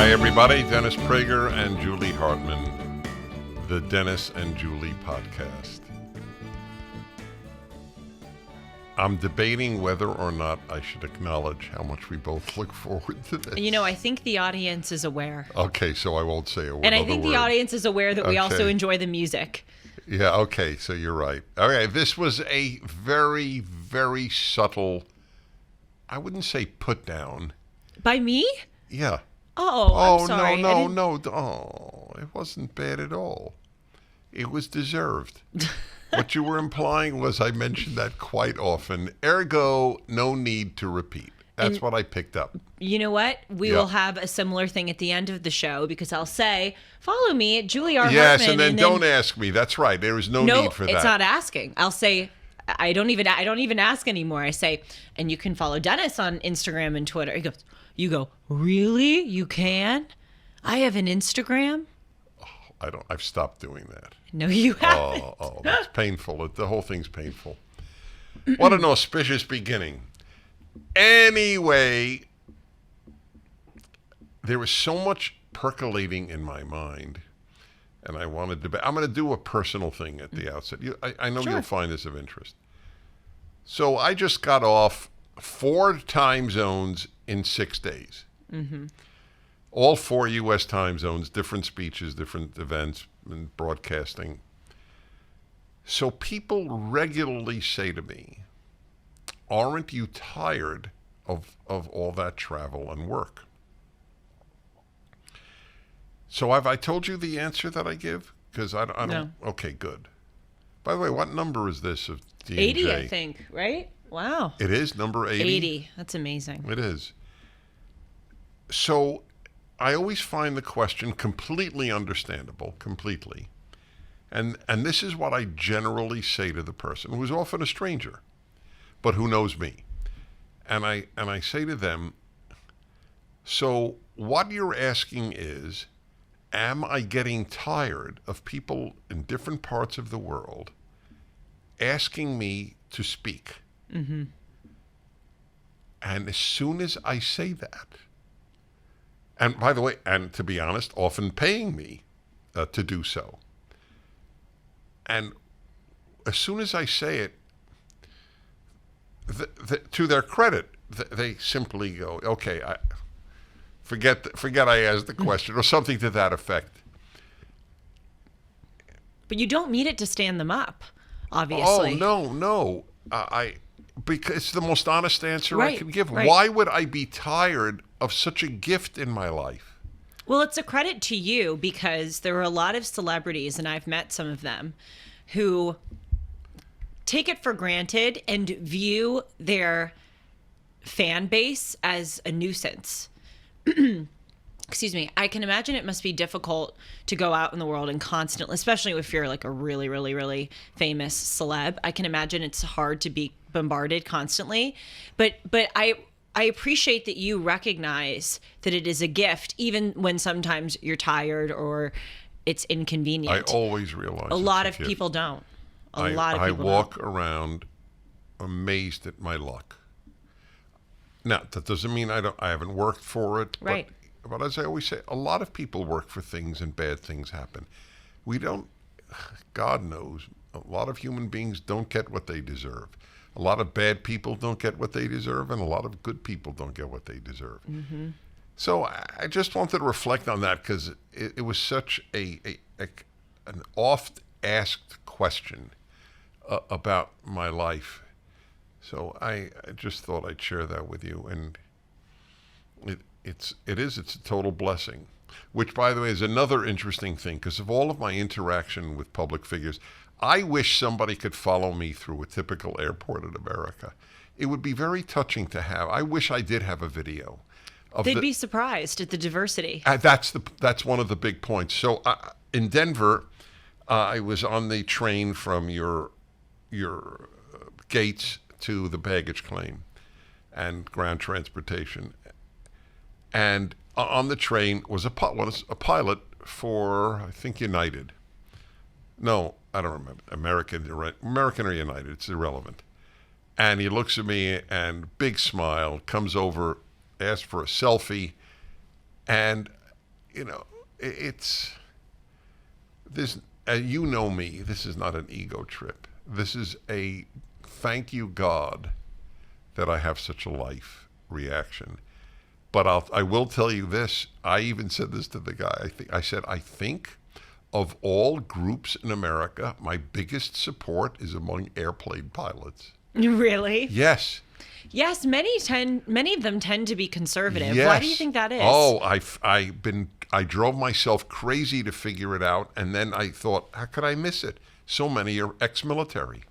Hi, everybody. Dennis Prager and Julie Hartman, the Dennis and Julie podcast. I'm debating whether or not I should acknowledge how much we both look forward to this. You know, I think the audience is aware. Okay, so I won't say a word. And I think the audience is aware that we also enjoy the music. Yeah, okay, so you're right. Okay, this was a very, very subtle, I wouldn't say put down. By me? Yeah. Oh, I'm sorry. No. Oh, it wasn't bad at all. It was deserved. What you were implying was I mentioned that quite often. Ergo, no need to repeat. That's what I picked up. You know what? We will have a similar thing at the end of the show because I'll say, follow me at Julie R. Yes, Hartman. and then don't ask me. That's right. There is no need for that. No, it's not asking. I'll say, I don't even ask anymore. I say, and you can follow Dennis on Instagram and Twitter. You go, really? You can? I have an Instagram? I've stopped doing that. No, you haven't. Oh, that's painful. The whole thing's painful. What an auspicious beginning. Anyway, there was so much percolating in my mind, and I wanted to. I'm going to do a personal thing at the outset. I know you'll find this of interest. So I just got off 4 time zones in 6 days. Mm-hmm. All 4 U.S. time zones, different speeches, different events, and broadcasting. So people regularly say to me, aren't you tired of all that travel and work? So have I told you the answer that I give? Because I don't. No. Okay, good. By the way, what number is this of D&J? 80, I think, right? Wow. It is number 80? 80. That's amazing. It is. So I always find the question completely understandable, completely. And this is what I generally say to the person, who's often a stranger, but who knows me. And I say to them, so what you're asking is, am I getting tired of people in different parts of the world asking me to speak? Mm-hmm. And as soon as I say that, and by the way, and to be honest, often paying me to do so. And as soon as I say it, to their credit, they simply go, okay, forget I asked the question, or something to that effect. But you don't mean it to stand them up, obviously. Oh, no. Because it's the most honest answer I can give. Right. Why would I be tired of such a gift in my life? Well, it's a credit to you because there are a lot of celebrities, and I've met some of them, who take it for granted and view their fan base as a nuisance. Excuse me. I can imagine it must be difficult to go out in the world and constantly, especially if you're like a really, really, really famous celeb. I can imagine it's hard to be bombarded constantly. But I appreciate that you recognize that it is a gift, even when sometimes you're tired or it's inconvenient. I always realize a lot of people don't. A lot of people I walk around amazed at my luck. Now, that doesn't mean I haven't worked for it. Right. But as I always say, a lot of people work for things and bad things happen. We don't, God knows, a lot of human beings don't get what they deserve. A lot of bad people don't get what they deserve, and a lot of good people don't get what they deserve. Mm-hmm. So I just wanted to reflect on that because it was such an oft-asked question about my life. So I just thought I'd share that with you, and it's a total blessing. Which, by the way, is another interesting thing because of all of my interaction with public figures. I wish somebody could follow me through a typical airport in America. It would be very touching to have. I wish I did have a video. They'd be surprised at the diversity. That's one of the big points. So in Denver, I was on the train from your gates to the baggage claim and ground transportation. And on the train was a pilot for, I think, United. No, I don't remember. American or United, it's irrelevant. And he looks at me and big smile, comes over, asks for a selfie. And it's this. You know me. This is not an ego trip. This is a thank you God that I have such a life reaction. But I will tell you this. I even said this to the guy. I think of all groups in America, my biggest support is among airplane pilots. Really? Yes. Yes, many of them tend to be conservative. Yes. Why do you think that is? Oh, I drove myself crazy to figure it out, and then I thought, how could I miss it? So many are ex-military.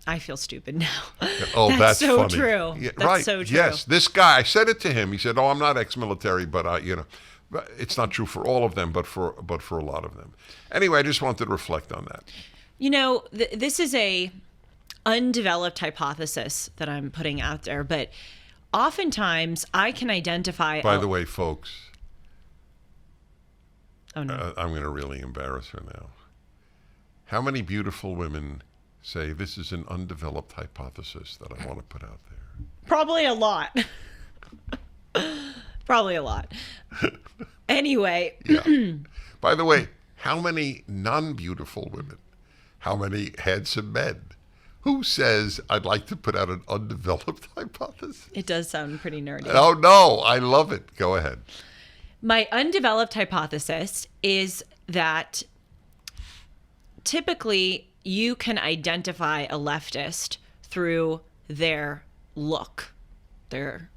I feel stupid now. Oh, that's so funny. True. Yeah, that's right. so true. Yes, this guy, I said it to him. He said, "Oh, I'm not ex-military, but but it's not true for all of them, but for a lot of them." Anyway, I just wanted to reflect on that. This is a undeveloped hypothesis that I'm putting out there, but oftentimes I can identify. By the way, folks. Oh no! I'm going to really embarrass her now. How many beautiful women say this is an undeveloped hypothesis that I want to put out there? Probably a lot. Probably a lot. Anyway. Yeah. By the way, how many non-beautiful women? How many handsome men? Who says I'd like to put out an undeveloped hypothesis? It does sound pretty nerdy. Oh, no. I love it. Go ahead. My undeveloped hypothesis is that typically you can identify a leftist through their look, their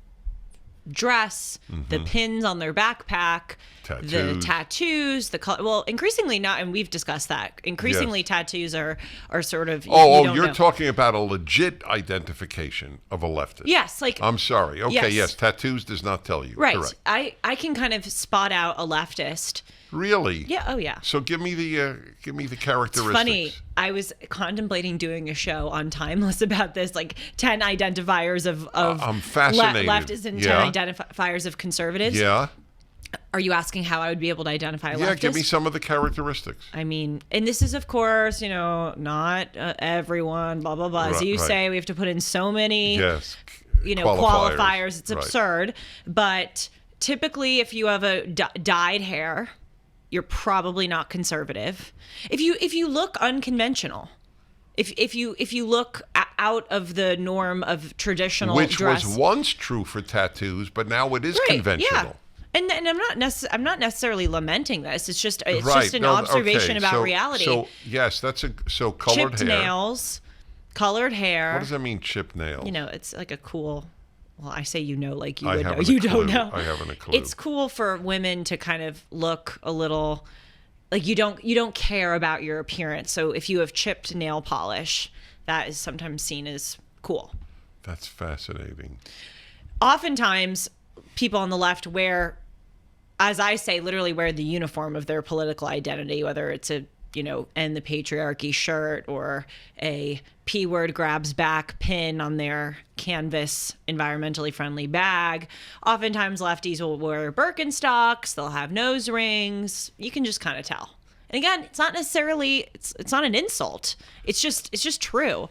dress, the pins on their backpack, the tattoos, the color. Well, increasingly not, and we've discussed that. Increasingly, tattoos are sort of. You're talking about a legit identification of a leftist. Yes, I'm sorry. Okay, yes. Tattoos does not tell you. Right. Correct. I can kind of spot out a leftist. Really? Yeah. Oh, yeah. So give me the characteristics. It's funny. I was contemplating doing a show on Timeless about this, like 10 identifiers of I'm fascinated. leftists and 10 identifiers of conservatives. Yeah. Are you asking how I would be able to identify a leftist? Yeah, give me some of the characteristics. I mean, and this is, of course, not everyone, blah, blah, blah. As you say, we have to put in so many, qualifiers. It's absurd. But typically, if you have a dyed hair, you're probably not conservative. If you look unconventional, if you look out of the norm of traditional dress, which was once true for tattoos, but now it is conventional. Yeah. And I'm not necessarily lamenting this. It's just an observation about reality. So yes, colored chipped hair. nails, colored hair. What does that mean, chipped nails? It's like a cool. Well, I say like you I would know. haven't a You clue. don't know. I haven't a clue. It's cool for women to kind of look a little like you don't care about your appearance. So if you have chipped nail polish, that is sometimes seen as cool. That's fascinating. Oftentimes, people on the left wear, as I say, literally wear the uniform of their political identity, whether it's a end the patriarchy shirt or a P word grabs back pin on their canvas environmentally friendly bag. Oftentimes lefties will wear Birkenstocks, they'll have nose rings. You can just kind of tell. And again, it's not necessarily, it's not an insult. It's just true.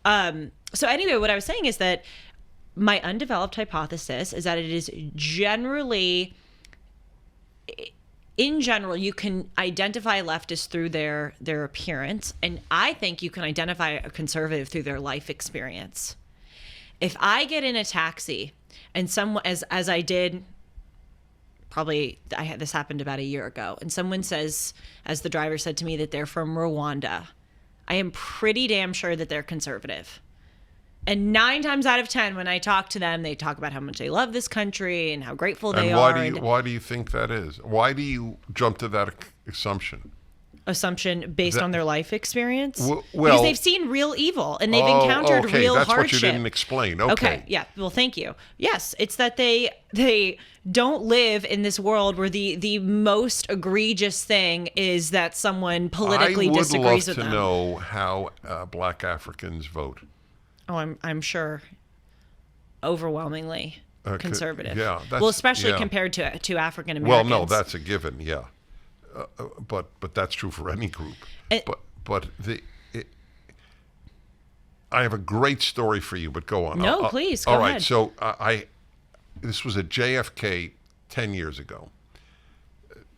So anyway, what I was saying is that my undeveloped hypothesis is that it is generally, in general, you can identify leftists through their appearance, and I think you can identify a conservative through their life experience. If I get in a taxi and someone, as I did, this happened about a year ago, and someone says, as the driver said to me, that they're from Rwanda, I am pretty damn sure that they're conservative. And 9 times out of 10, when I talk to them, they talk about how much they love this country and how grateful they are. And why do you think that is? Why do you jump to that assumption? Assumption based on their life experience? Well, because they've seen real evil and they've encountered real that's hardship. What you didn't explain. Okay. Yeah. Well, thank you. Yes, it's that they don't live in this world where the most egregious thing is that someone politically disagrees with them. I would love to know how Black Africans vote. Oh, I'm sure overwhelmingly conservative. Yeah. Especially compared to African Americans. Well, no, that's a given. Yeah. But that's true for any group. I have a great story for you, but go on. No, please, go ahead. All right, ahead. so this was at JFK 10 years ago,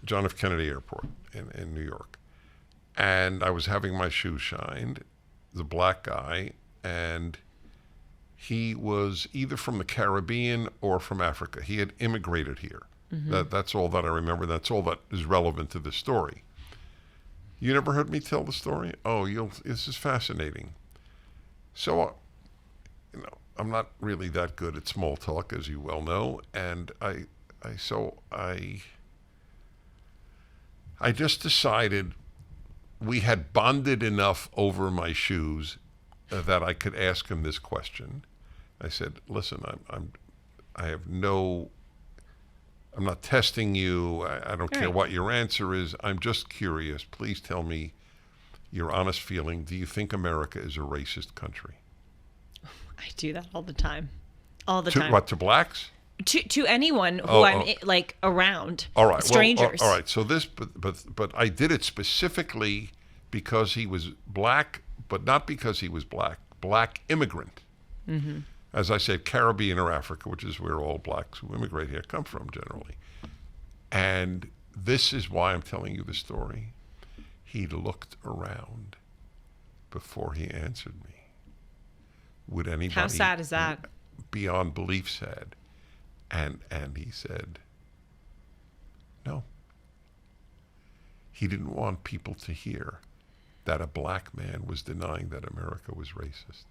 John F. Kennedy Airport in New York. And I was having my shoes shined, the black guy, and he was either from the Caribbean or from Africa. He had immigrated here. That's all that I remember. That's all that is relevant to this story. You never heard me tell the story? Oh, this is fascinating. So, I'm not really that good at small talk, as you well know, and I just decided we had bonded enough over my shoes that I could ask him this question. I said, "Listen, I'm not testing you. I don't care what your answer is. I'm just curious. Please tell me your honest feeling. Do you think America is a racist country?" I do that all the time. All the to, time. What, to blacks? To anyone who I'm like around. All right. Strangers. Well, all right. So but I did it specifically because he was black, but not because he was black. Black immigrant. Mm-hmm. As I said, Caribbean or Africa, which is where all blacks who immigrate here come from generally. And this is why I'm telling you the story. He looked around before he answered me. Would anybody? How sad is that? Beyond belief sad. And he said, no. He didn't want people to hear that a black man was denying that America was racist.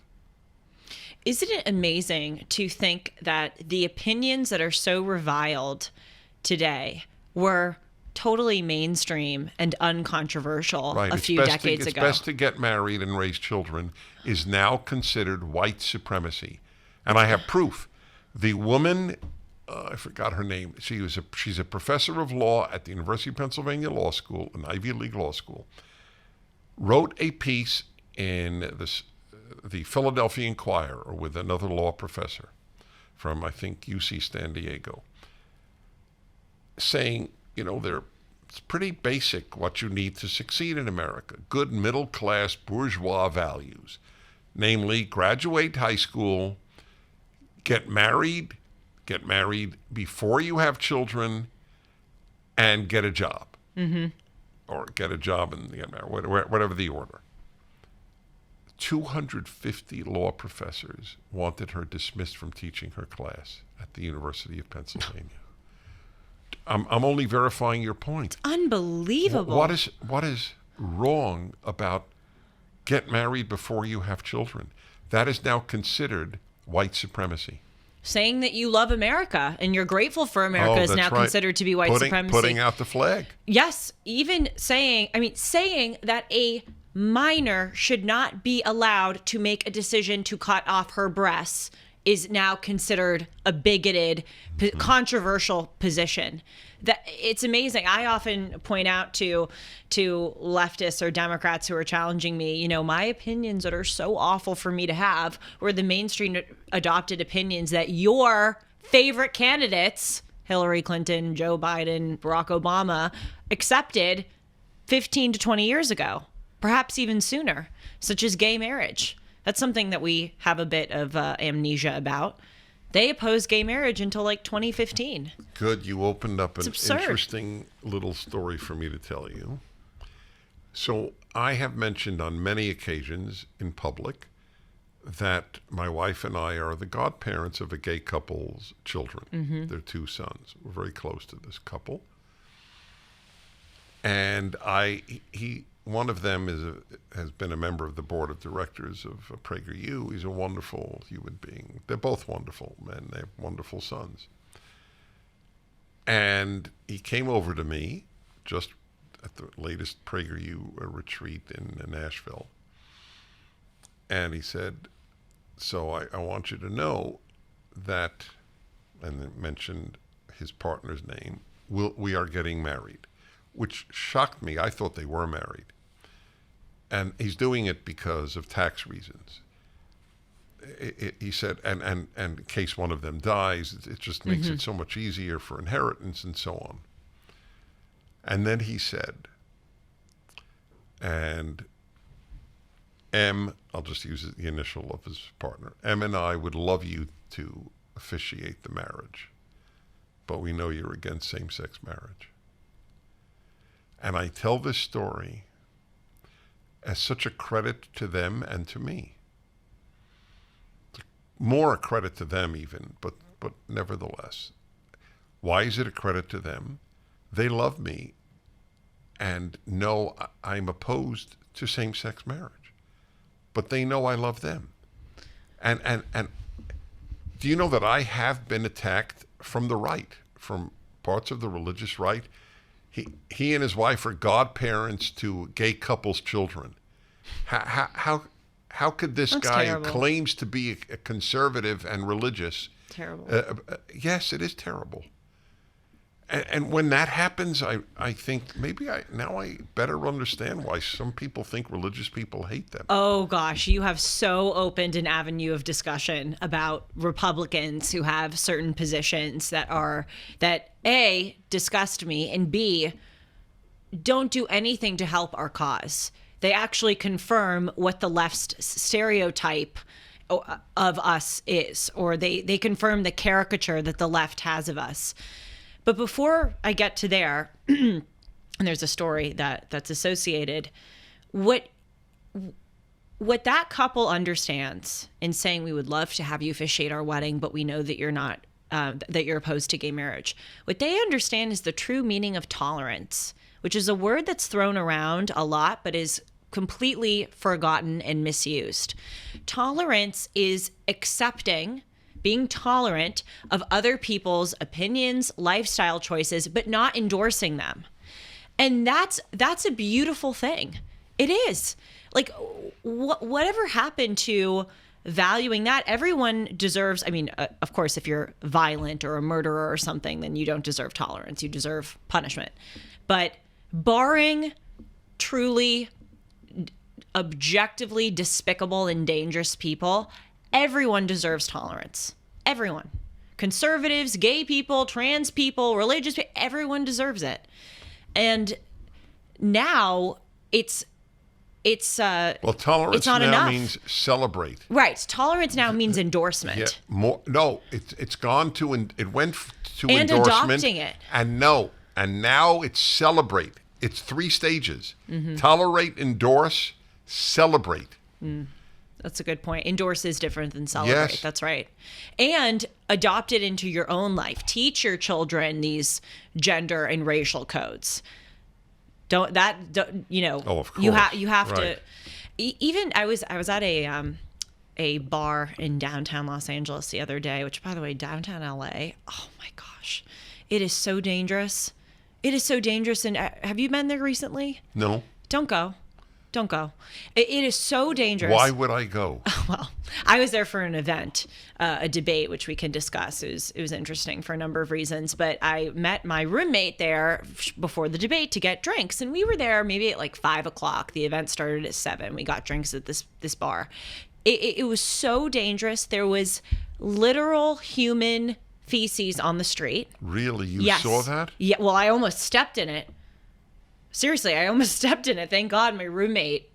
Isn't it amazing to think that the opinions that are so reviled today were totally mainstream and uncontroversial a few decades ago? It's best to get married and raise children is now considered white supremacy. And I have proof. The woman, I forgot her name, she's a professor of law at the University of Pennsylvania Law School, an Ivy League law school, wrote a piece in the Philadelphia Inquirer with another law professor from, I think, UC San Diego, saying, it's pretty basic what you need to succeed in America. Good middle-class bourgeois values, namely graduate high school, get married before you have children, and get a job. Mm-hmm. Or get a job and get married, whatever the order. 250 law professors wanted her dismissed from teaching her class at the University of Pennsylvania. I'm only verifying your point. Unbelievable. What is wrong about get married before you have children? That is now considered white supremacy. Saying that you love America and you're grateful for America is now considered to be white supremacy. Putting out the flag. Yes, even saying that a minor should not be allowed to make a decision to cut off her breasts is now considered a bigoted, controversial position. That it's amazing. I often point out to leftists or Democrats who are challenging me, my opinions that are so awful for me to have were the mainstream adopted opinions that your favorite candidates, Hillary Clinton, Joe Biden, Barack Obama, accepted 15 to 20 years ago, perhaps even sooner, such as gay marriage. That's something that we have a bit of amnesia about. They opposed gay marriage until like 2015. Good. You opened up an interesting little story for me to tell you. So I have mentioned on many occasions in public that my wife and I are the godparents of a gay couple's children. Mm-hmm. Their two sons. We're very close to this couple. And one of them has been a member of the board of directors of PragerU. He's a wonderful human being. They're both wonderful men. They have wonderful sons. And he came over to me just at the latest PragerU retreat in Nashville. And he said, so I want you to know that, and then mentioned his partner's name, we are getting married. Which shocked me. I thought they were married. And he's doing it because of tax reasons. He said, and in case one of them dies, it just makes it so much easier for inheritance and so on. And then he said, and M, I'll just use the initial of his partner, M and I would love you to officiate the marriage. but we know you're against same-sex marriage. And I tell this story as such a credit to them and to me. More a credit to them even, but nevertheless. Why is it a credit to them? They love me and know I'm opposed to same-sex marriage. But they know I love them. And do you know that I have been attacked from the right, from parts of the religious right? He and his wife are godparents to gay couples' children. How could this That's guy terrible. who claims to be a conservative and religious? Terrible. Yes, it is terrible. And when that happens, I think maybe I better understand why some people think religious people hate them. Oh gosh, you have so opened an avenue of discussion about Republicans who have certain positions that A, disgust me, and B, don't do anything to help our cause. They actually confirm what the left's stereotype of us is, or they confirm the caricature that the left has of us. But before I get to there, and there's a story that's associated, what that couple understands in saying we would love to have you officiate our wedding, but we know that you're not, that you're opposed to gay marriage. What they understand is the true meaning of tolerance, which is a word that's thrown around a lot, but is completely forgotten and misused. Tolerance is accepting, being tolerant of other people's opinions, lifestyle choices, but not endorsing them. And that's a beautiful thing. It is. Like, whatever happened to valuing that? Everyone deserves, I mean, of course, if you're violent or a murderer or something, then you don't deserve tolerance. You deserve punishment. But barring truly objectively despicable and dangerous people, everyone deserves tolerance. Everyone. Conservatives, gay people, trans people, religious people, everyone deserves it. And now it's well, tolerance it's not now enough. means celebrate. Right. Tolerance now means endorsement. Yeah, more. No, it's gone to it went to And endorsement, adopting it. and now it's celebrate. It's 3 stages: tolerate, endorse, celebrate. That's a good point. Endorse is different than celebrate. Yes. That's right. And adopt it into your own life. Teach your children these gender and racial codes. Oh, of course. You have Right. to. Even I was at a bar in downtown Los Angeles the other day, which, by the way, downtown LA. Oh my gosh, it is so dangerous. It is so dangerous. And have you been there recently? No. Don't go. Don't go. It is so dangerous. Why would I go? Well, I was there for an event, a debate, which we can discuss. It was interesting for a number of reasons. But I met my roommate there before the debate to get drinks. And we were there maybe at like 5 o'clock. The event started at 7. We got drinks at this bar. It was so dangerous. There was literal human feces on the street. Really? You Yes. saw that? Yeah. Well, I almost stepped in it. Seriously, I almost stepped in it. Thank God my roommate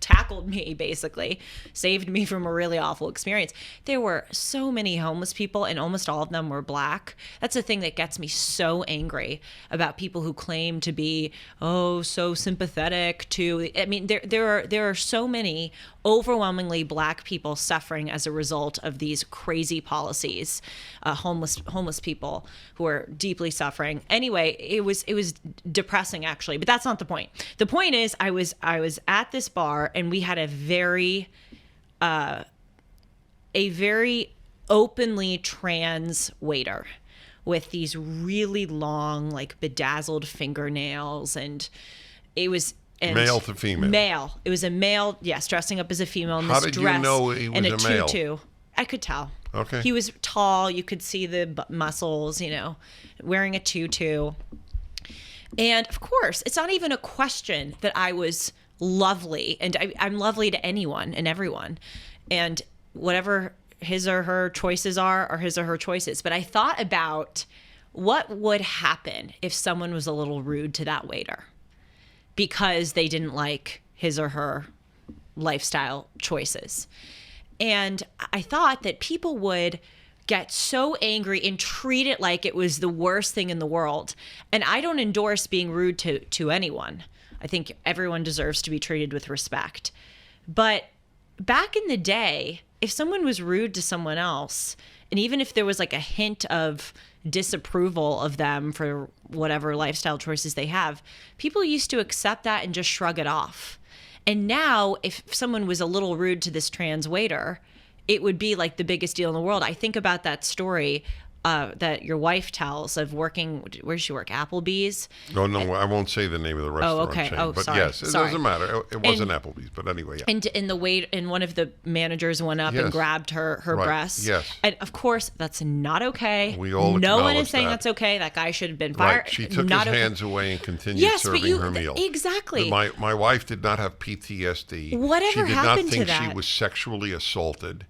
tackled me, basically, saved me from a really awful experience. There were so many homeless people, and almost all of them were black. That's the thing that gets me so angry about people who claim to be, so sympathetic to. I mean, there are so many overwhelmingly black people suffering as a result of these crazy policies. Homeless people who are deeply suffering. Anyway, it was depressing, actually, but that's not the point. The point is, I was at this bar, and we had a very openly trans waiter with these really long, bedazzled fingernails, and it was. And Male to female. Male. It was a male, yes, dressing up as a female in this How did dress you know he was and a male? tutu. I could tell. Okay. He was tall. You could see the muscles, wearing a tutu. And of course, it's not even a question that I was lovely. And I'm lovely to anyone and everyone. And whatever his or her choices are his or her choices. But I thought about what would happen if someone was a little rude to that waiter because they didn't like his or her lifestyle choices. And I thought that people would get so angry and treat it like it was the worst thing in the world. And I don't endorse being rude to anyone. I think everyone deserves to be treated with respect. But back in the day, if someone was rude to someone else, and even if there was like a hint of disapproval of them for whatever lifestyle choices they have, people used to accept that and just shrug it off. And now if someone was a little rude to this trans waiter, it would be like the biggest deal in the world. I think about that story that your wife tells of working, where does she work? Applebee's? No, I won't say the name of the restaurant chain. But sorry. yes, it doesn't matter. It wasn't Applebee's, but anyway. Yeah. And one of the managers went up and grabbed her breasts. Yes. And of course, that's not okay. We all No one is acknowledge saying that. that's okay. That guy should have been fired. Right. She took his hands away and continued serving her meal. Exactly. My wife did not have PTSD. Whatever happened to that? She did not think she was sexually assaulted.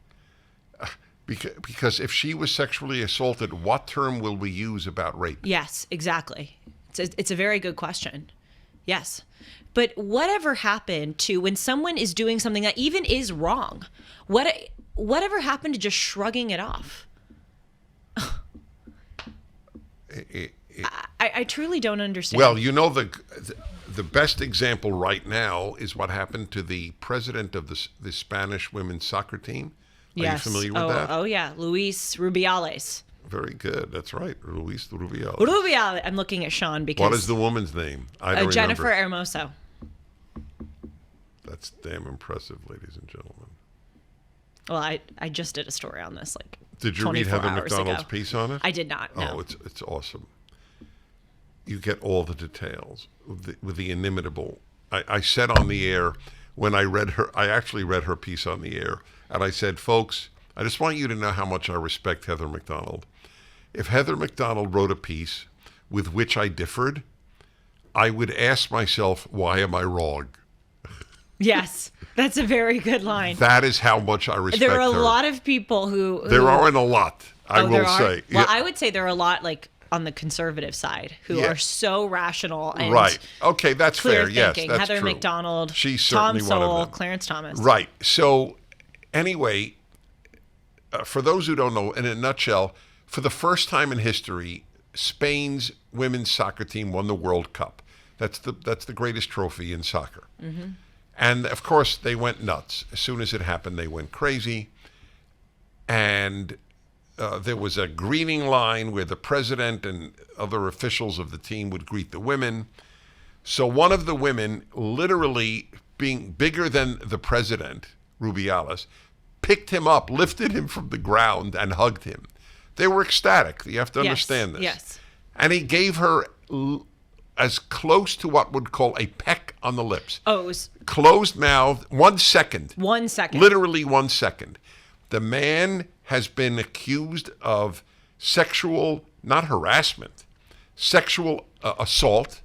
Because if she was sexually assaulted, what term will we use about rape? Yes, exactly. It's a very good question. Yes. But whatever happened to when someone is doing something that even is wrong? Whatever happened to just shrugging it off? I truly don't understand. Well, you know, the best example right now is what happened to the president of the Spanish women's soccer team. Are you familiar with that? Oh, yeah. Luis Rubiales. Very good. That's right. Luis Rubiales. Rubiales. I'm looking at Sean because... What is the woman's name? I don't Jennifer remember. Hermoso. That's damn impressive, ladies and gentlemen. Well, I just did a story on this like Did you read 24 Heather hours McDonald's ago. piece on it? I did not, no. Oh, it's awesome. You get all the details with the inimitable. I said on the air when I actually read her piece on the air, and I said, folks, I just want you to know how much I respect Heather McDonald. If Heather McDonald wrote a piece with which I differed, I would ask myself, why am I wrong? Yes, that's a very good line. That is how much I respect her. There are a lot of people who There aren't a lot, I will say. Well, Yeah. I would say there are a lot like on the conservative side who are so rational and right. Okay, that's clear fair. Yes, thinking. that's Heather true. McDonald, She's Tom certainly one of Sowell, them. Clarence Thomas. Right. So anyway, for those who don't know, in a nutshell, for the first time in history, Spain's women's soccer team won the World Cup. That's the greatest trophy in soccer. Mm-hmm. And of course, they went nuts. As soon as it happened, they went crazy. And there was a greeting line where the president and other officials of the team would greet the women. So one of the women, literally being bigger than the president, Rubiales, picked him up, lifted him from the ground, and hugged him. They were ecstatic. You have to understand this. Yes. And he gave her as close to what would call a peck on the lips. Oh, it was Closed mouth, 1 second. 1 second. Literally 1 second. The man has been accused of sexual, not harassment, sexual assault.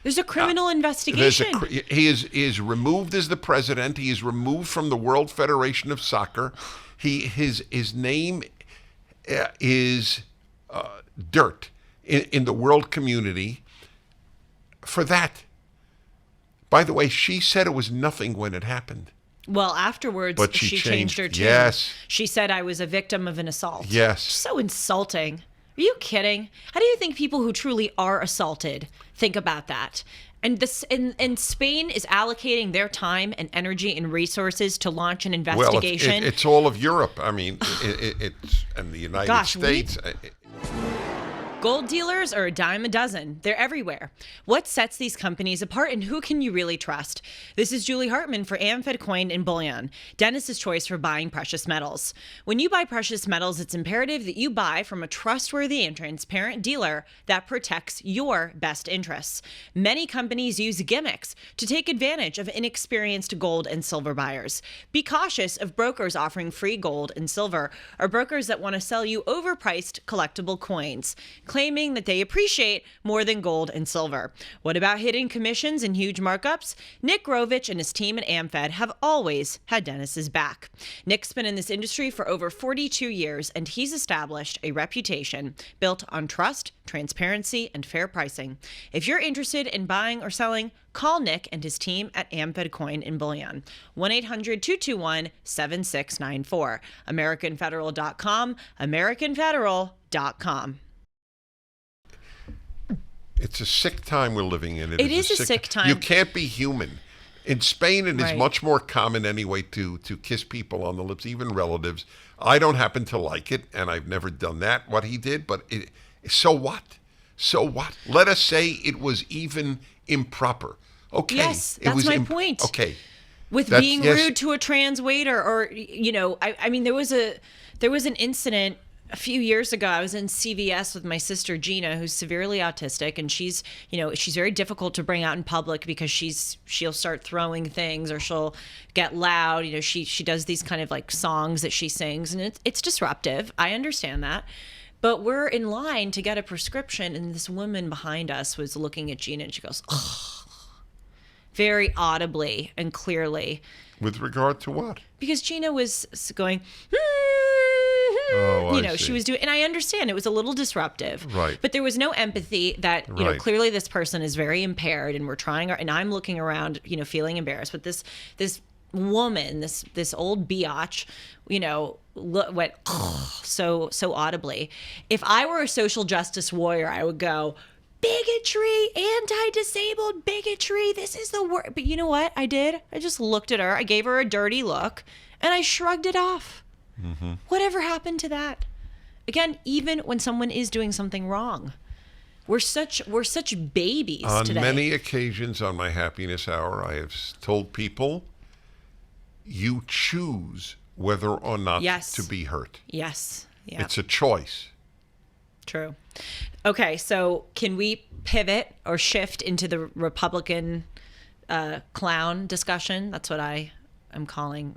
There's a criminal investigation. He is removed as the president. He is removed from the World Federation of Soccer. His name is dirt in the world community for that. By the way, she said it was nothing when it happened. Well, afterwards, But she changed her tune. Yes. She said I was a victim of an assault. Yes. So insulting. Are you kidding? How do you think people who truly are assaulted think about that? And Spain is allocating their time and energy and resources to launch an investigation. Well, it's all of Europe. I mean, it's and the United States. Gold dealers are a dime a dozen. They're everywhere. What sets these companies apart and who can you really trust? This is Julie Hartman for AmFed Coin and Bullion, Dennis's choice for buying precious metals. When you buy precious metals, it's imperative that you buy from a trustworthy and transparent dealer that protects your best interests. Many companies use gimmicks to take advantage of inexperienced gold and silver buyers. Be cautious of brokers offering free gold and silver or brokers that want to sell you overpriced collectible coins. claiming that they appreciate more than gold and silver. What about hidden commissions and huge markups? Nick Grovich and his team at AmFed have always had Dennis's back. Nick's been in this industry for over 42 years, and he's established a reputation built on trust, transparency, and fair pricing. If you're interested in buying or selling, call Nick and his team at AmFed Coin and Bullion. 1-800-221-7694. AmericanFederal.com. AmericanFederal.com. It's a sick time we're living in. It is a sick time. You can't be human. In Spain, it is Right. much more common anyway to kiss people on the lips, even relatives. I don't happen to like it, and I've never done that, what he did, but so what? So what? Let us say it was even improper. Okay. Yes, it that's was my point. Okay. With That's- being yes. rude to a trans waiter, or I mean, there was an incident a few years ago. I was in CVS with my sister Gina, who's severely autistic, and she's very difficult to bring out in public because she'll start throwing things or she'll get loud. She does these kind of like songs that she sings, and it's disruptive. I understand that. But we're in line to get a prescription, and this woman behind us was looking at Gina, and she goes, "Ugh," very audibly and clearly. With regard to what? Because Gina was going, Oh, I she see. was doing, and I understand it was a little disruptive, Right. But there was no empathy that, Right. clearly this person is very impaired, and we're trying, and I'm looking around, feeling embarrassed. But this woman, this old biatch, went so audibly. If I were a social justice warrior, I would go, bigotry, anti-disabled bigotry. This is the word. But you know what I did? I just looked at her. I gave her a dirty look, and I shrugged it off. Mm-hmm. Whatever happened to that? Again, even when someone is doing something wrong, we're such babies On today. many occasions on my happiness hour, I have told people, you choose whether or not Yes. to be hurt. Yes. Yeah. It's a choice. True. Okay, so can we pivot or shift into the Republican clown discussion? That's what I am calling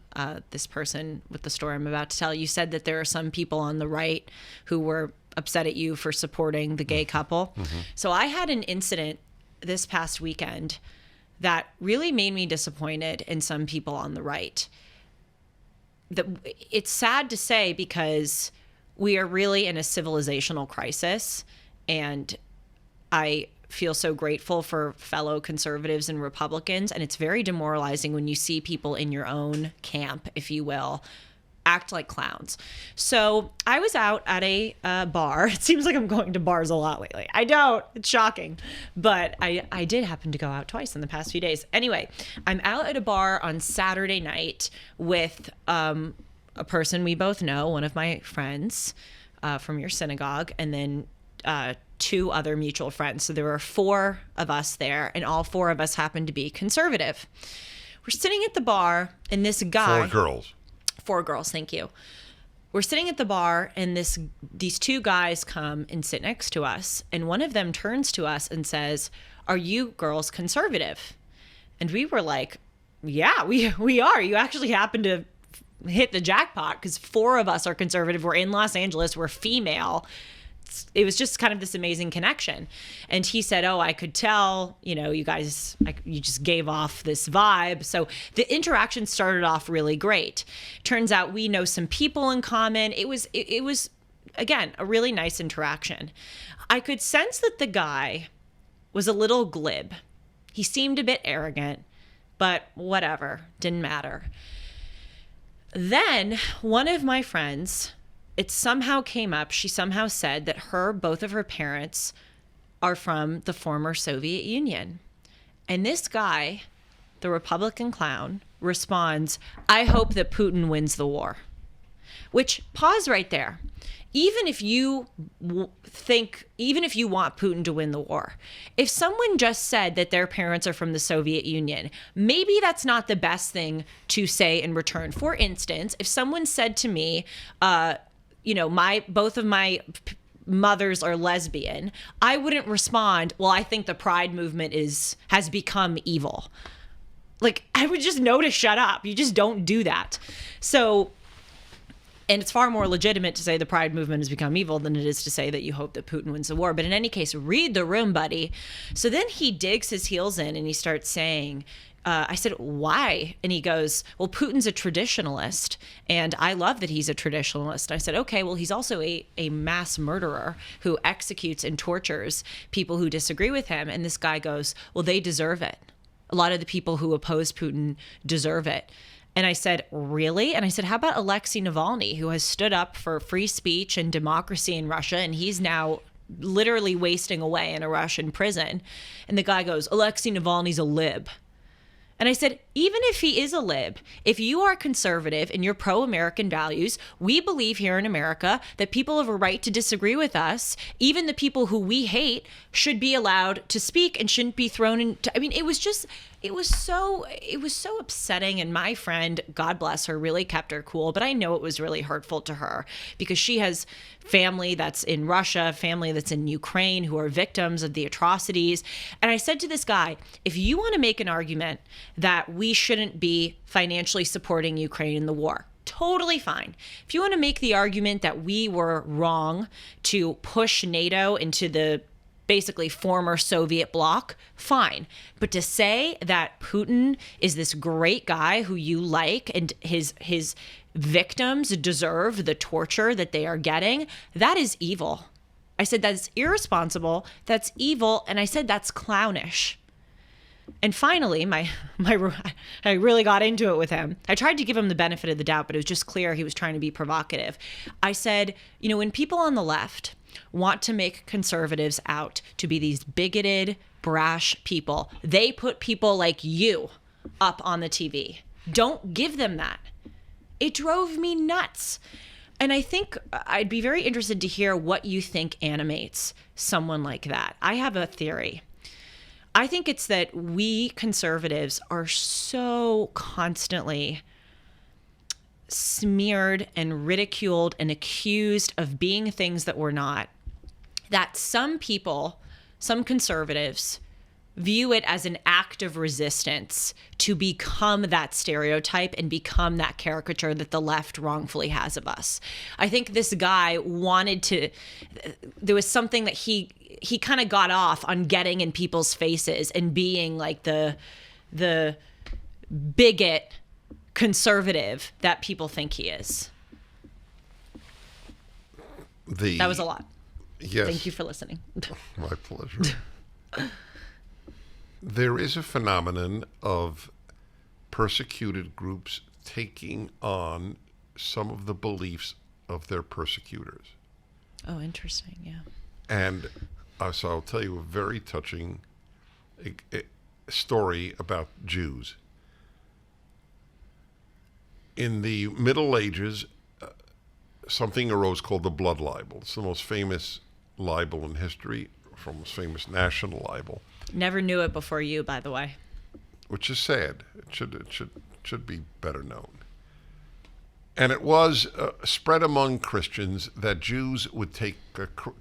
this person with the story I'm about to tell. You said that there are some people on the right who were upset at you for supporting the gay couple. Mm-hmm. So I had an incident this past weekend that really made me disappointed in some people on the right. It's sad to say because we are really in a civilizational crisis, and I feel so grateful for fellow conservatives and Republicans, and it's very demoralizing when you see people in your own camp, if you will, act like clowns. So I was out at a bar. It seems like I'm going to bars a lot lately. I don't. It's shocking. But I did happen to go out twice in the past few days. Anyway, I'm out at a bar on Saturday night with a person we both know, one of my friends from your synagogue, and then two other mutual friends. So there were 4 of us there, and all 4 of us happened to be conservative. We're sitting at the bar, and this guy... 4 girls. 4 girls, thank you. We're sitting at the bar, and these 2 guys come and sit next to us, and one of them turns to us and says, "Are you girls conservative?" And we were like, "Yeah, we are. You actually happen to hit the jackpot, because 4 of us are conservative. We're in Los Angeles. We're female." It was just kind of this amazing connection. And he said, "Oh, I could tell, you guys, you just gave off this vibe." So the interaction started off really great. Turns out we know some people in common. It was again, a really nice interaction. I could sense that the guy was a little glib. He seemed a bit arrogant, but whatever, didn't matter. Then one of my friends, it somehow came up. She somehow said that both of her parents are from the former Soviet Union. And this guy, the Republican clown, responds, "I hope that Putin wins the war." Which, pause right there. Even if you want Putin to win the war, if someone just said that their parents are from the Soviet Union, maybe that's not the best thing to say in return. For instance, if someone said to me, both of my mothers are lesbian, I wouldn't respond, "Well, I think the Pride movement has become evil." Like, I would just know to shut up. You just don't do that. So And it's far more legitimate to say the Pride movement has become evil than it is to say that you hope that Putin wins the war. But in any case, read the room, buddy. So then he digs his heels in and he starts saying, I said, why? And he goes, well, Putin's a traditionalist, and I love that he's a traditionalist. I said, okay, well, he's also a mass murderer who executes and tortures people who disagree with him. And this guy goes, well, they deserve it. A lot of the people who oppose Putin deserve it. And I said, really? And I said, how about Alexei Navalny, who has stood up for free speech and democracy in Russia, and he's now literally wasting away in a Russian prison. And the guy goes, Alexei Navalny's a lib. And I said, even if he is a lib, if you are conservative and you're pro-American values, we believe here in America that people have a right to disagree with us. Even the people who we hate should be allowed to speak and shouldn't be thrown into. I mean, it was so upsetting. And my friend, God bless her, really kept her cool. But I know it was really hurtful to her because she has family that's in Russia, family that's in Ukraine who are victims of the atrocities. And I said to this guy, if you want to make an argument that we shouldn't be financially supporting Ukraine in the war, totally fine. If you want to make the argument that we were wrong to push NATO into the basically former Soviet bloc, fine. But to say that Putin is this great guy who you like and his victims deserve the torture that they are getting, that is evil. I said, that's irresponsible, that's evil, and I said, that's clownish. And finally, I really got into it with him. I tried to give him the benefit of the doubt, but it was just clear he was trying to be provocative. I said, you know, when people on the left want to make conservatives out to be these bigoted, brash people, they put people like you up on the TV. Don't give them that. It drove me nuts. And I think I'd be very interested to hear what you think animates someone like that. I have a theory. I think it's that we conservatives are so constantly smeared and ridiculed and accused of being things that we're not, that some people, some conservatives, view it as an act of resistance to become that stereotype and become that caricature that the left wrongfully has of us. I think this guy wanted to, there was something that he kind of got off on getting in people's faces and being like the bigot conservative that people think he is. That was a lot. Yes. Thank you for listening. My pleasure. There is a phenomenon of persecuted groups taking on some of the beliefs of their persecutors. Oh, interesting. Yeah. And so I'll tell you a very touching story about Jews. In the Middle Ages, something arose called the blood libel. It's the most famous libel in history, most famous national libel. Never knew it before you, by the way. Which is sad. It should be better known. And it was spread among Christians that Jews would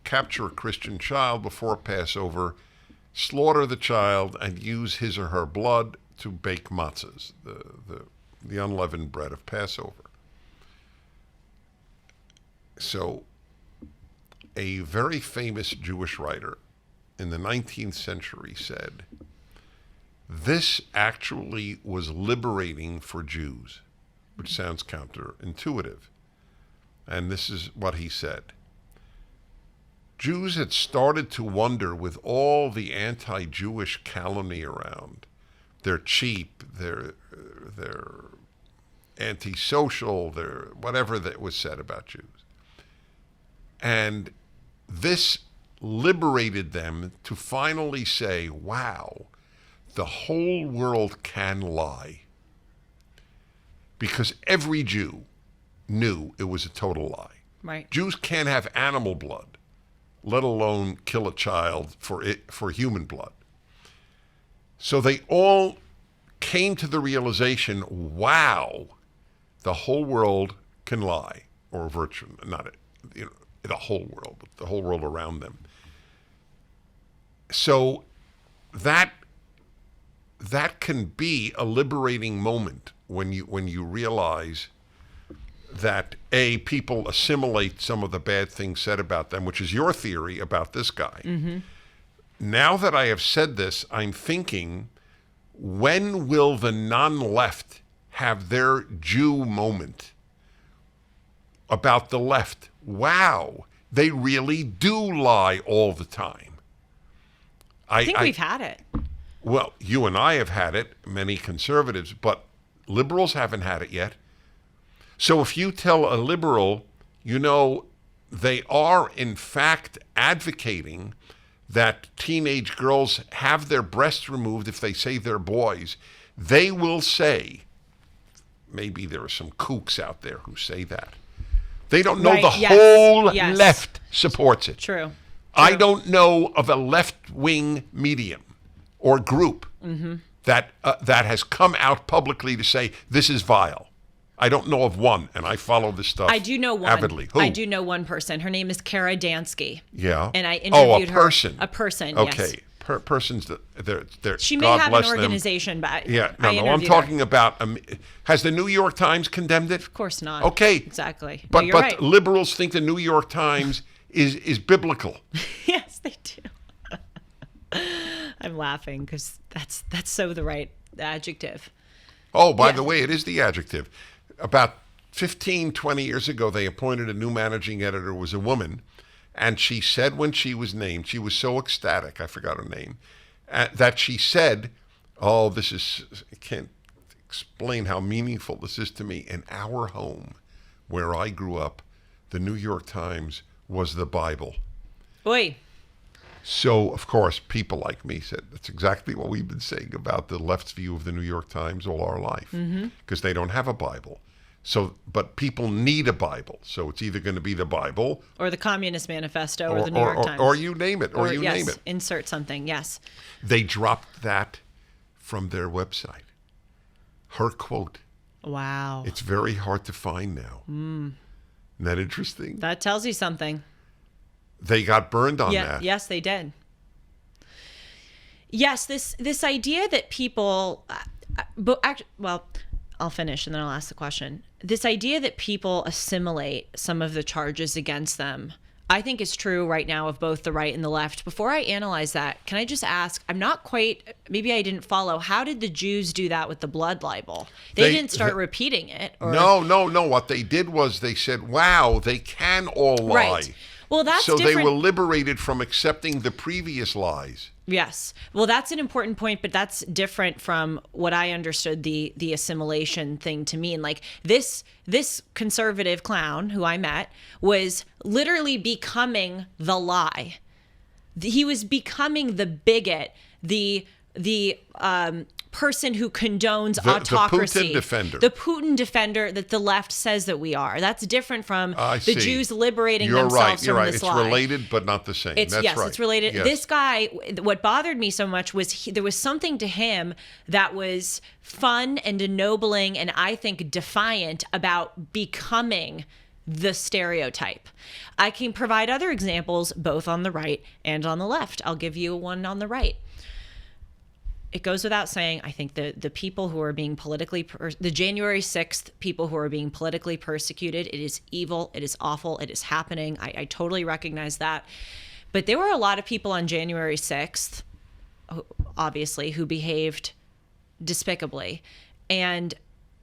capture a Christian child before Passover, slaughter the child, and use his or her blood to bake matzahs, the unleavened bread of Passover. So a very famous Jewish writer in the 19th century said, this actually was liberating for Jews, which sounds counterintuitive. And this is what he said. Jews had started to wonder, with all the anti-Jewish calumny around, they're cheap, they're antisocial, they're whatever that was said about Jews. And this liberated them to finally say, wow, the whole world can lie. Because every Jew knew it was a total lie. Right. Jews can't have animal blood, let alone kill a child for human blood. So they all came to the realization, wow, the whole world can lie, or virtually, not the whole world, but the whole world around them. So that can be a liberating moment when you realize that people assimilate some of the bad things said about them, which is your theory about this guy. Mm-hmm. Now that I have said this, I'm thinking, when will the non-left have their Jew moment about the left? Wow, they really do lie all the time. I think we've had it. Well, you and I have had it, many conservatives, but liberals haven't had it yet. So if you tell a liberal, they are in fact advocating that teenage girls have their breasts removed if they say they're boys, they will say, maybe there are some kooks out there who say that. They don't know the whole left supports it. True. I don't know of a left-wing medium or group that has come out publicly to say this is vile. I don't know of one, and I follow this stuff I do know one. avidly. Who? I do know one person. Her name is Kara Dansky. Yeah. And I interviewed a person. A person, okay. yes. Persons, they're She may God have bless an them. organization, but Yeah, I I'm interviewed talking her. about, has the New York Times condemned it? Of course not. Okay. Exactly. But no, you're right. liberals think the New York Times is biblical. Yes, they do. I'm laughing because that's so the right adjective. Oh, by the way, it is the adjective. About 15, 20 years ago, they appointed a new managing editor, who was a woman, and she said when she was named, she was so ecstatic, I forgot her name, that she said, I can't explain how meaningful this is to me. In our home, where I grew up, the New York Times was the Bible. Oi. So, of course, people like me said, that's exactly what we've been saying about the left's view of the New York Times all our life, because they don't have a Bible. So, but people need a Bible. So it's either going to be the Bible or the Communist Manifesto or the New York Times. Or you name it. Or you yes, name it. Insert something, yes. They dropped that from their website. Her quote. Wow. It's very hard to find now. Isn't that interesting? That tells you something. They got burned on that. Yes, they did. Yes, this idea that people, I'll finish and then I'll ask the question. This idea that people assimilate some of the charges against them, I think is true right now of both the right and the left. Before I analyze that, can I just ask, I'm not quite, maybe I didn't follow, how did the Jews do that with the blood libel? They didn't start repeating it. Or... No. What they did was they said, wow, they can all lie. Right. Well, that's so different. they were liberated from accepting the previous lies. Yes. Well, that's an important point, but that's different from what I understood the assimilation thing to mean. Like this conservative clown who I met was literally becoming the lie. He was becoming the bigot, the person who condones autocracy. The Putin defender that the left says that we are. That's different from the Jews liberating themselves from this lie. It's related, but not the same. That's right. It's related. Yes. This guy, what bothered me so much was there was something to him that was fun and ennobling and I think defiant about becoming the stereotype. I can provide other examples both on the right and on the left. I'll give you one on the right. It goes without saying, I think the people who are being the January 6th people who are being politically persecuted, it is evil, it is awful, it is happening. I totally recognize that. But there were a lot of people on January 6th, obviously, who behaved despicably. And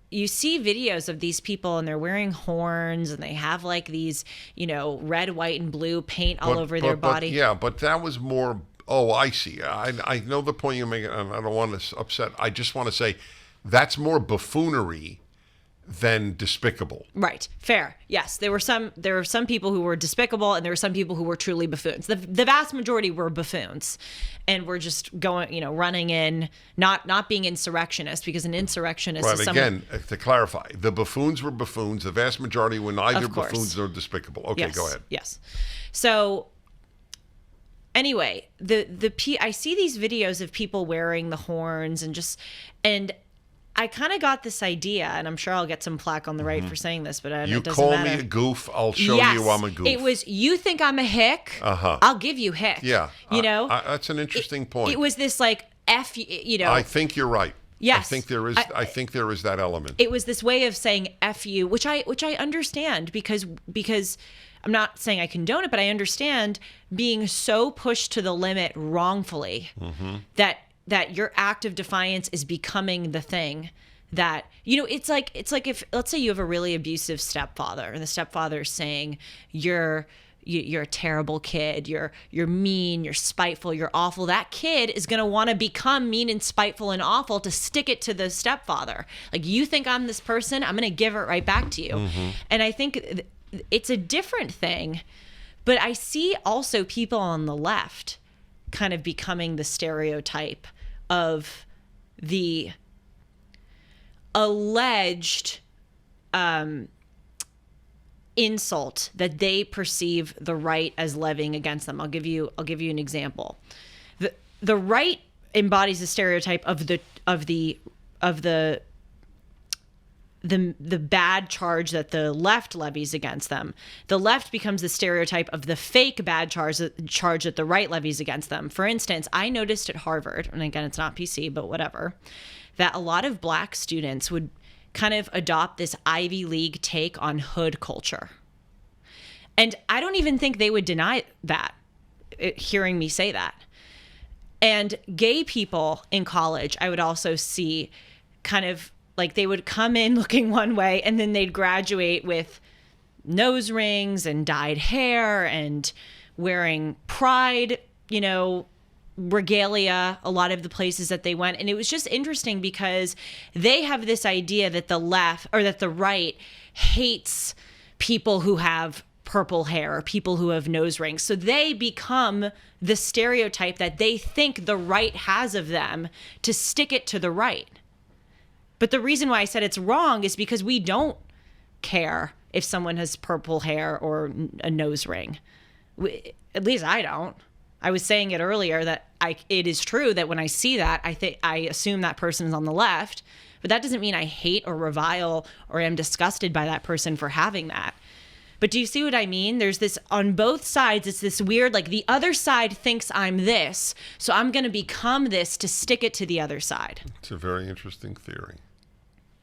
you see videos of these people and they're wearing horns and they have like these, red, white, and blue paint all over their body. But that was more... Oh, I see. I know the point you're making, and I don't want to upset. I just want to say that's more buffoonery than despicable. Right. Fair. Yes. There were some people who were despicable and there were some people who were truly buffoons. The vast majority were buffoons and were just going, running in, not being insurrectionists, because an insurrectionist is someone... Again, to clarify, the buffoons were buffoons. The vast majority were neither buffoons nor despicable. Okay, yes. Go ahead. Yes. So... Anyway, I see these videos of people wearing the horns and I kind of got this idea, and I'm sure I'll get some plaque on the right for saying this, but it doesn't matter. You call me a goof, I'll show you I'm a goof. It was, you think I'm a hick, I'll give you hick. Yeah. You know? That's an interesting point. It was this like, F, I think you're right. Yes. I think there is that element. It was this way of saying F you, which I understand because I'm not saying I condone it, but I understand being so pushed to the limit wrongfully that your act of defiance is becoming the thing that, it's like if, let's say you have a really abusive stepfather and the stepfather is saying you're a terrible kid, you're mean, you're spiteful, you're awful. That kid is going to want to become mean and spiteful and awful to stick it to the stepfather. Like, you think I'm this person, I'm going to give it right back to you. And I think it's a different thing, but I see also people on the left kind of becoming the stereotype of the alleged insult that they perceive the right as levying against them. I'll give you an example. The right embodies the stereotype of the bad charge that the left levies against them. The left becomes the stereotype of the fake bad charge that the right levies against them. For instance, I noticed at Harvard, and again, it's not PC, but whatever, that a lot of black students would kind of adopt this Ivy League take on hood culture. And I don't even think they would deny that, hearing me say that. And gay people in college, I would also see kind of like they would come in looking one way and then they'd graduate with nose rings and dyed hair and wearing pride, regalia a lot of the places that they went. And it was just interesting because they have this idea that the left or that the right hates people who have purple hair or people who have nose rings. So they become the stereotype that they think the right has of them to stick it to the right. But the reason why I said it's wrong is because we don't care if someone has purple hair or a nose ring. At least I don't. I was saying it earlier that it is true that when I see that, I assume that person is on the left, but that doesn't mean I hate or revile or am disgusted by that person for having that. But do you see what I mean? There's this, on both sides, it's this weird, like the other side thinks I'm this, so I'm going to become this to stick it to the other side. It's a very interesting theory.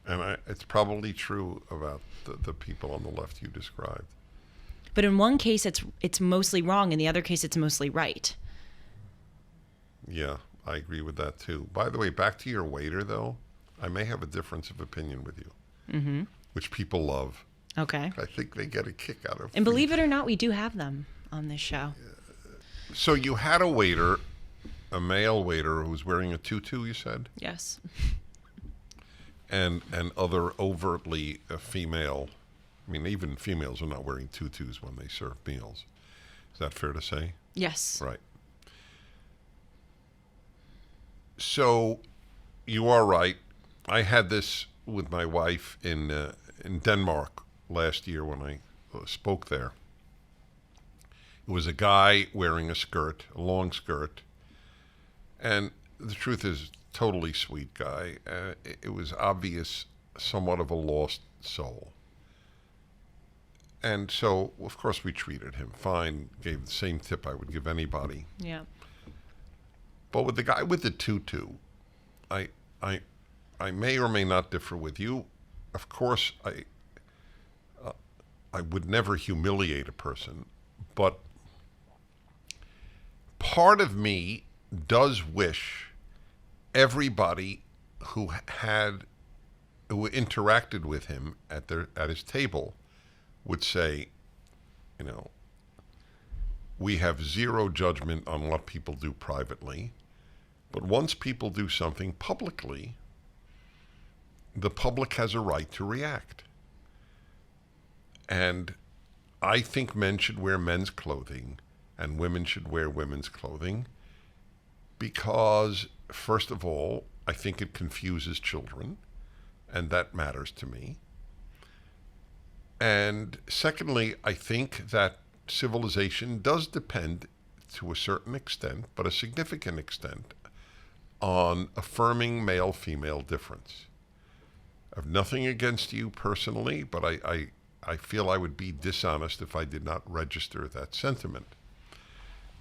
And it's probably true about the people on the left you described. But in one case, it's mostly wrong. In the other case, it's mostly right. Yeah, I agree with that too. By the way, back to your waiter, though, I may have a difference of opinion with you, which people love. Okay. I think they get a kick out of it. And believe it or not, we do have them on this show. So you had a waiter, a male waiter, who was wearing a tutu, you said? Yes. And other overtly female, I mean, even females are not wearing tutus when they serve meals. Is that fair to say? Yes. Right. So you are right. I had this with my wife in Denmark last year when I spoke there. It was a guy wearing a skirt, a long skirt. And the truth is, totally sweet guy. It was obvious, somewhat of a lost soul. And so, of course, we treated him fine, gave the same tip I would give anybody. Yeah. But with the guy with the tutu, I may or may not differ with you. Of course, I would never humiliate a person, but part of me does wish everybody who interacted with him at his table would say, we have zero judgment on what people do privately, but once people do something publicly, the public has a right to react. And I think men should wear men's clothing and women should wear women's clothing because, first of all, I think it confuses children, and that matters to me. And secondly, I think that civilization does depend to a certain extent, but a significant extent, on affirming male-female difference. I have nothing against you personally, but I feel I would be dishonest if I did not register that sentiment.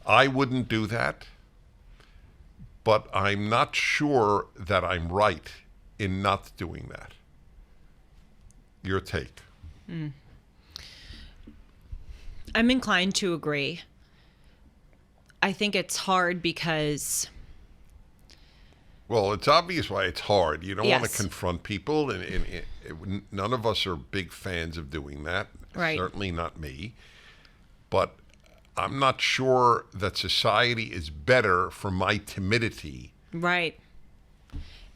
I wouldn't do that, but I'm not sure that I'm right in not doing that? Your take. I'm inclined to agree. I think it's hard because... Well, it's obvious why it's hard. You don't want to Yes. confront people, and none of us are big fans of doing that. Right. Certainly not me. But I'm not sure that society is better for my timidity. Right.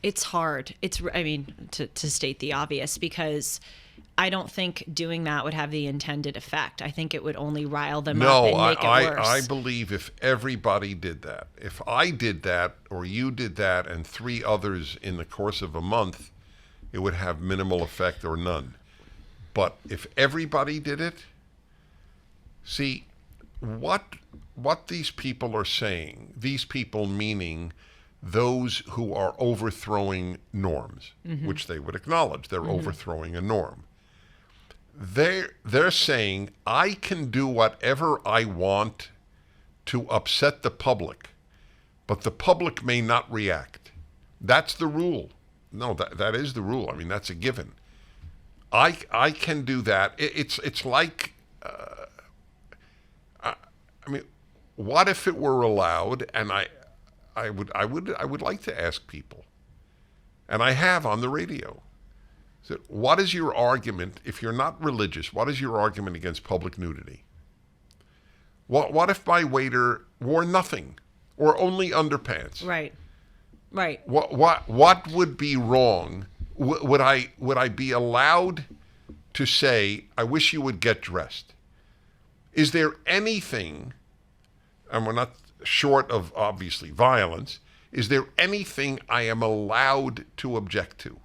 It's hard. I mean, to state the obvious, because I don't think doing that would have the intended effect. I think it would only rile them up and make it worse. I believe if everybody did that, if I did that or you did that and 3 others in the course of a month, it would have minimal effect or none. But if everybody did it, see, what these people are saying, these people meaning those who are overthrowing norms, which they would acknowledge, they're overthrowing a norm. They're saying, I can do whatever I want to upset the public, but the public may not react. That's the rule. No, that is the rule. I mean, that's a given. I can do that. It's like, I mean, what if it were allowed? And I would like to ask people, and I have on the radio. So what is your argument, if you're not religious, what is your argument against public nudity? What if my waiter wore nothing or only underpants? Right. Right. What would be wrong? Would I be allowed to say, I wish you would get dressed? Is there anything, and we're not short of obviously violence, is there anything I am allowed to object to?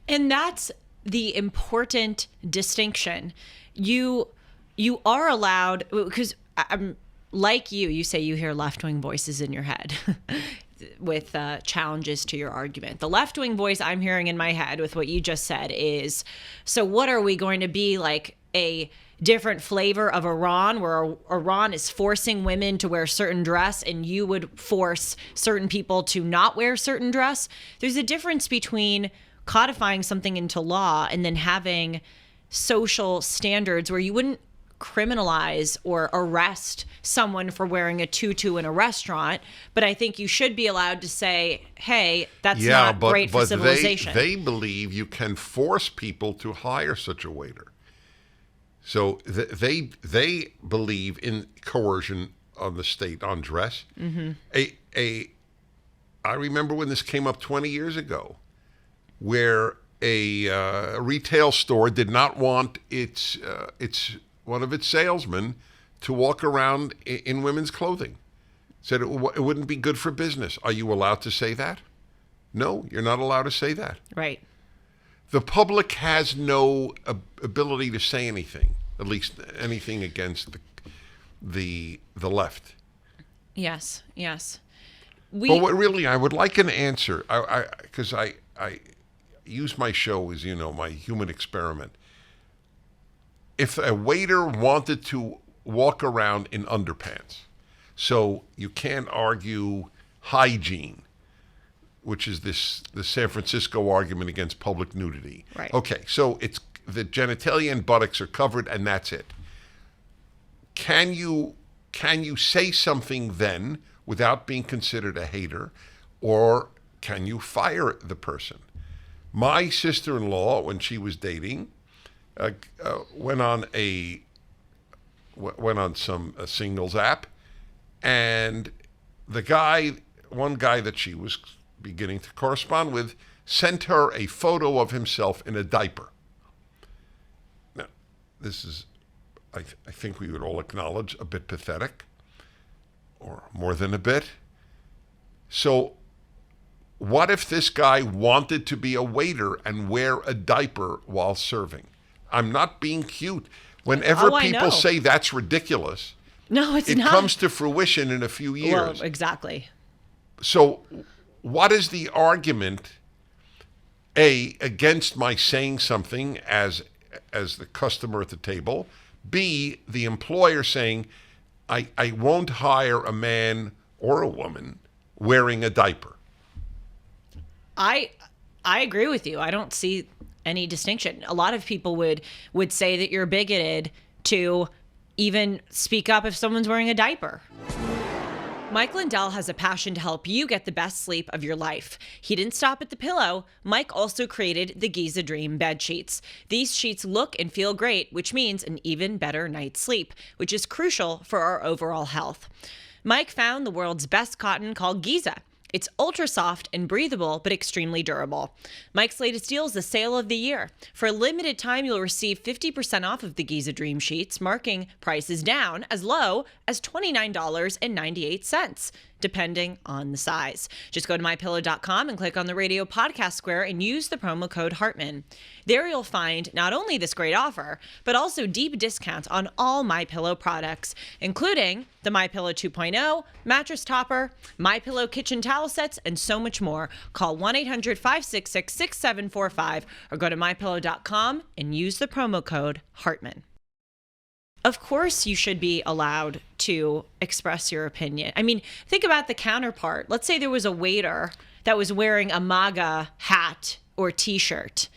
And that's the important distinction. You are allowed, because I'm like you say you hear left-wing voices in your head with challenges to your argument. The left-wing voice I'm hearing in my head with what you just said is, so what are we going to be, like a different flavor of Iran, where Iran is forcing women to wear certain dress and you would force certain people to not wear certain dress? There's a difference between codifying something into law and then having social standards where you wouldn't criminalize or arrest someone for wearing a tutu in a restaurant, but I think you should be allowed to say, hey, that's not great for civilization. They believe you can force people to hire such a waiter. So they believe in coercion of the state on dress. I remember when this came up 20 years ago, where a retail store did not want one of its salesmen to walk around in women's clothing. Said it wouldn't be good for business. Are you allowed to say that? No, you're not allowed to say that. Right. The public has no ability to say anything, at least anything against the left. Yes, yes. But really, I would like an answer, because I use my show as, my human experiment. If a waiter wanted to walk around in underpants, so you can't argue hygiene, which is the San Francisco argument against public nudity. Right. Okay, so it's the genitalia and buttocks are covered, and that's it. Can you say something then without being considered a hater, or can you fire the person? My sister-in-law, when she was dating, went on some singles app, and one guy that she was beginning to correspond with, sent her a photo of himself in a diaper. Now, this is, I think we would all acknowledge, a bit pathetic, or more than a bit. So what if this guy wanted to be a waiter and wear a diaper while serving? I'm not being cute. Whenever people say that's ridiculous, no, it's it not. comes to fruition in a few years. Well, exactly. So what is the argument, A, against my saying something as the customer at the table? B, the employer saying, I won't hire a man or a woman wearing a diaper. I I agree with you. I don't see any distinction. A lot of people would say that you're bigoted to even speak up if someone's wearing a diaper. Mike Lindell has a passion to help you get the best sleep of your life. He didn't stop at the pillow. Mike also created the Giza Dream bed sheets. These sheets look and feel great, which means an even better night's sleep, which is crucial for our overall health. Mike found the world's best cotton called Giza. It's ultra soft and breathable, but extremely durable. Mike's latest deal is the sale of the year. For a limited time, you'll receive 50% off of the Giza Dream Sheets, marking prices down as low as $29.98, depending on the size. Just go to MyPillow.com and click on the radio podcast square and use the promo code Hartman. There you'll find not only this great offer, but also deep discounts on all MyPillow products, including the MyPillow 2.0, mattress topper, MyPillow kitchen towel sets, and so much more. Call 1-800-566-6745 or go to MyPillow.com and use the promo code Hartman. Of course, you should be allowed to express your opinion. I mean, think about the counterpart. Let's say there was a waiter that was wearing a MAGA hat or t-shirt.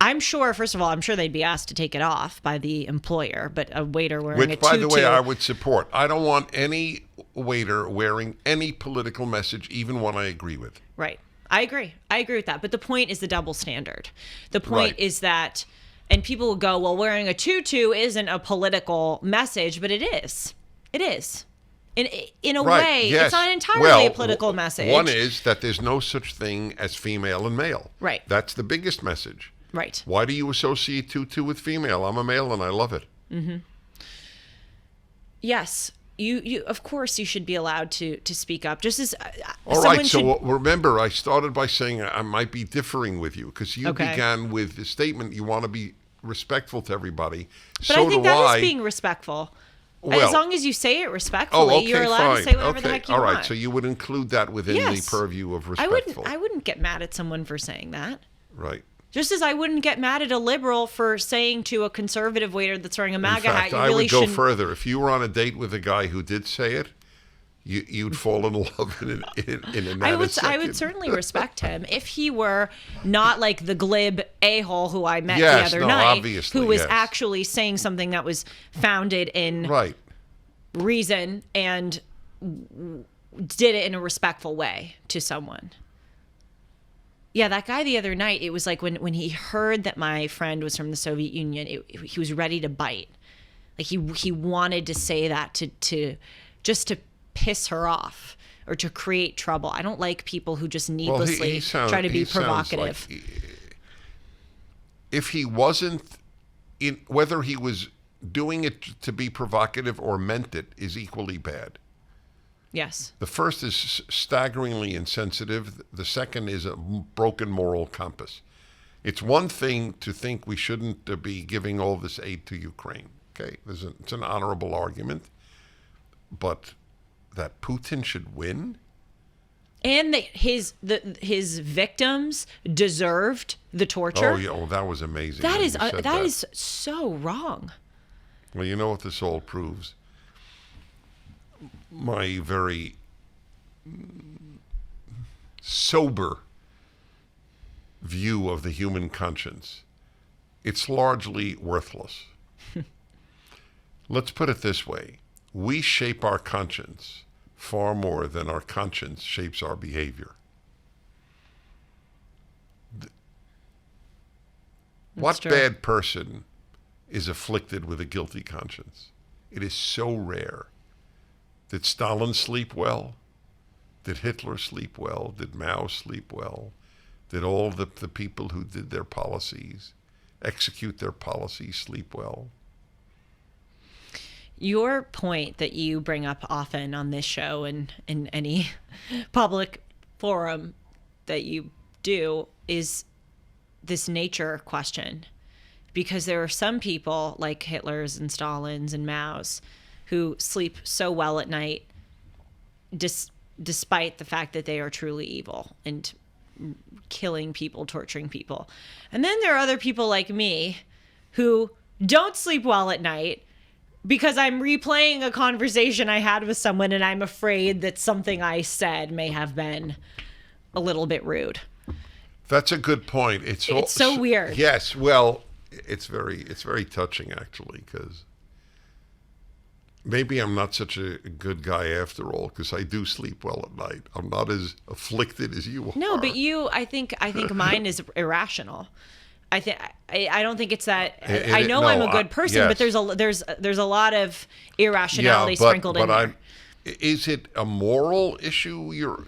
I'm sure, first of all, I'm sure they'd be asked to take it off by the employer, but a waiter wearing a tutu. Which, by the way, I would support. I don't want any waiter wearing any political message, even one I agree with. Right. I agree. I agree with that. But the point is the double standard. The point is that, and people will go, well, wearing a tutu isn't a political message, but it is. It is. In a way, yes. It's not entirely a political message. One is that there's no such thing as female and male. Right. That's the biggest message. Right. Why do you associate tutu with female? I'm a male and I love it. Mm-hmm. Yes. You of course you should be allowed to speak up. Just as all right. So remember, I started by saying I might be differing with you because you began with the statement you want to be respectful to everybody. But I think that is being respectful. Well, as long as you say it respectfully, you're allowed to say whatever the heck you want. All right. So you would include that within the purview of respectful. I wouldn't get mad at someone for saying that. Right. Just as I wouldn't get mad at a liberal for saying to a conservative waiter that's wearing a MAGA hat, you I really would go further. If you were on a date with a guy who did say it, you'd fall in love in a nanosecond. I would certainly respect him if he were not like the glib a-hole who I met the other night, who was actually saying something that was founded in reason and did it in a respectful way to someone. Yeah, that guy the other night, it was like when he heard that my friend was from the Soviet Union, he was ready to bite. Like he wanted to say that to just to piss her off or to create trouble. I don't like people who just needlessly try to be provocative. If he wasn't whether he was doing it to be provocative or meant it is equally bad. Yes. The first is staggeringly insensitive. The second is a broken moral compass. It's one thing to think we shouldn't be giving all this aid to Ukraine. Okay, it's an honorable argument. But that Putin should win? And that his victims deserved the torture? Oh, yeah. Oh, that was amazing. That is so wrong. Well, you know what this all proves? My very sober view of the human conscience. It's largely worthless. Let's put it this way. We shape our conscience far more than our conscience shapes our behavior. What bad person is afflicted with a guilty conscience? It is so rare. Did Stalin sleep well? Did Hitler sleep well? Did Mao sleep well? Did all the people who did their policies, execute their policies, sleep well? Your point that you bring up often on this show and in any public forum that you do is this nature question. Because there are some people like Hitler's and Stalin's and Mao's who sleep so well at night despite the fact that they are truly evil and killing people, torturing people. And then there are other people like me who don't sleep well at night because I'm replaying a conversation I had with someone and I'm afraid that something I said may have been a little bit rude. That's a good point. It's so weird. Yes, well, it's very touching actually, because maybe I'm not such a good guy after all, because I do sleep well at night. I'm not as afflicted as you are. No, but I think mine is irrational. I don't think it's that. I know I'm a good person, yes. but there's a lot of irrationality sprinkled in there. Is it a moral issue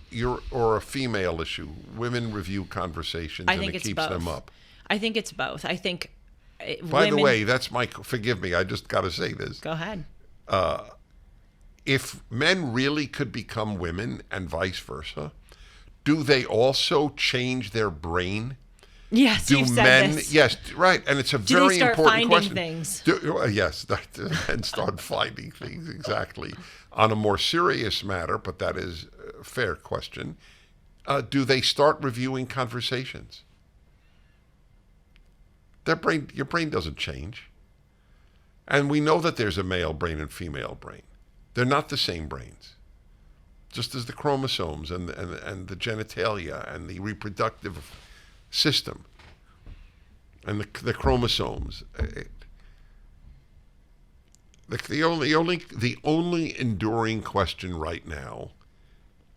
or a female issue? Women review conversations and it keeps them up. I think it's both. I think By the way, that's forgive me, I just got to say this. Go ahead. If men really could become women and vice versa, do they also change their brain? Yes, you've said this. Yes, right, and it's a very important question. Do they start finding things? And start finding things, exactly. On a more serious matter, but that is a fair question, do they start reviewing conversations? Your brain doesn't change. And we know that there's a male brain and female brain. They're not the same brains. Just as the chromosomes and the genitalia and the reproductive system and the chromosomes. The only enduring question right now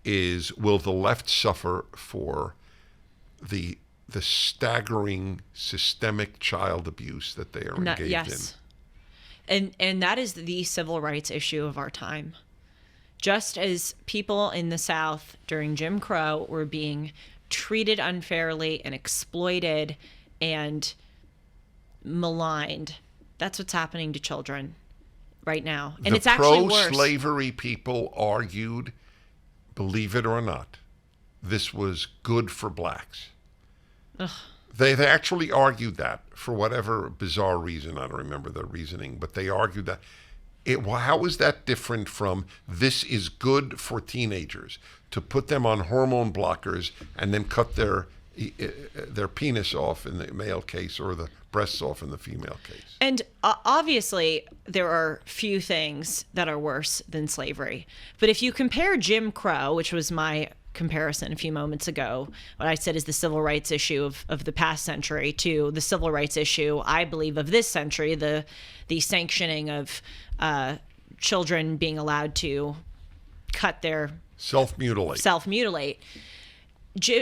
is, will the left suffer for the staggering systemic child abuse that they are engaged in? And that is the civil rights issue of our time. Just as people in the South during Jim Crow were being treated unfairly and exploited and maligned, that's what's happening to children right now. And it's actually worse. The pro-slavery people argued, believe it or not, this was good for blacks. Ugh. They actually argued that for whatever bizarre reason. I don't remember their reasoning, but they argued that. How is that different from this is good for teenagers, to put them on hormone blockers and then cut their penis off in the male case or the breasts off in the female case? And obviously there are few things that are worse than slavery. But if you compare Jim Crow, which was my comparison a few moments ago, what I said is the civil rights issue of the past century, to the civil rights issue, I believe, of this century, the sanctioning of children being allowed to cut their self-mutilate.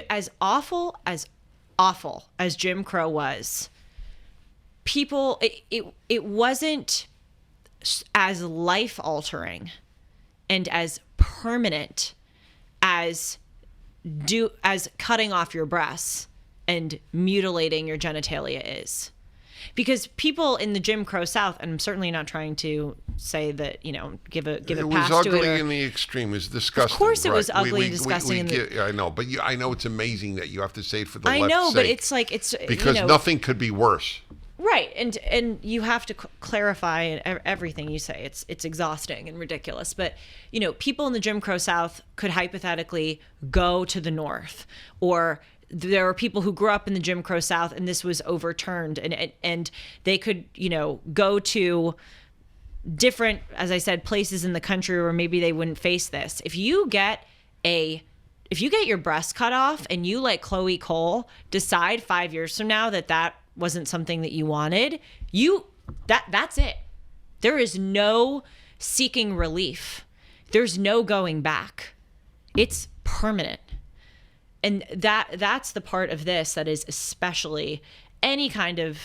As awful as Jim Crow was, people, it wasn't as life-altering and as permanent as cutting off your breasts and mutilating your genitalia is. Because people in the Jim Crow South, and I'm certainly not trying to say that, give a pass to it. It was ugly in the extreme. It was disgusting. Of course it was ugly and disgusting. I know, but I know it's amazing that you have to say it for the left's sake. I know, but it's like, it's... Because nothing could be worse. Right, and you have to clarify everything you say. It's exhausting and ridiculous. But, people in the Jim Crow South could hypothetically go to the North, or there are people who grew up in the Jim Crow South and this was overturned, and they could, go to different, as I said, places in the country where maybe they wouldn't face this. If you get your breast cut off and you, like Chloe Cole, decide 5 years from now that wasn't something that you wanted, that's it. There is no seeking relief. There's no going back. It's permanent. And that's the part of this that is especially, any kind of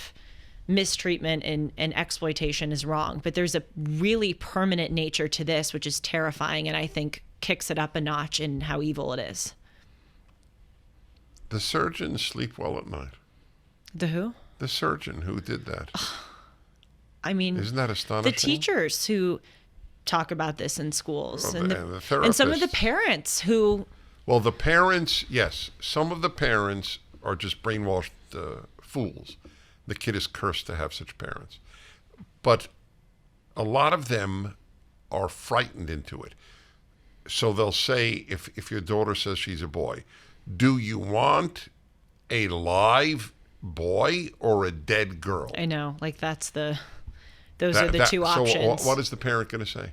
mistreatment and exploitation is wrong. But there's a really permanent nature to this, which is terrifying, and I think kicks it up a notch in how evil it is. The surgeons sleep well at night. The who? The surgeon who did that. I mean, isn't that astonishing? The teachers who talk about this in schools, and the therapists. And some of the parents who... Well, the parents, yes. Some of the parents are just brainwashed fools. The kid is cursed to have such parents. But a lot of them are frightened into it. So they'll say, if your daughter says she's a boy, do you want a live boy or a dead girl? I know, like those are the two options. So what is the parent going to say?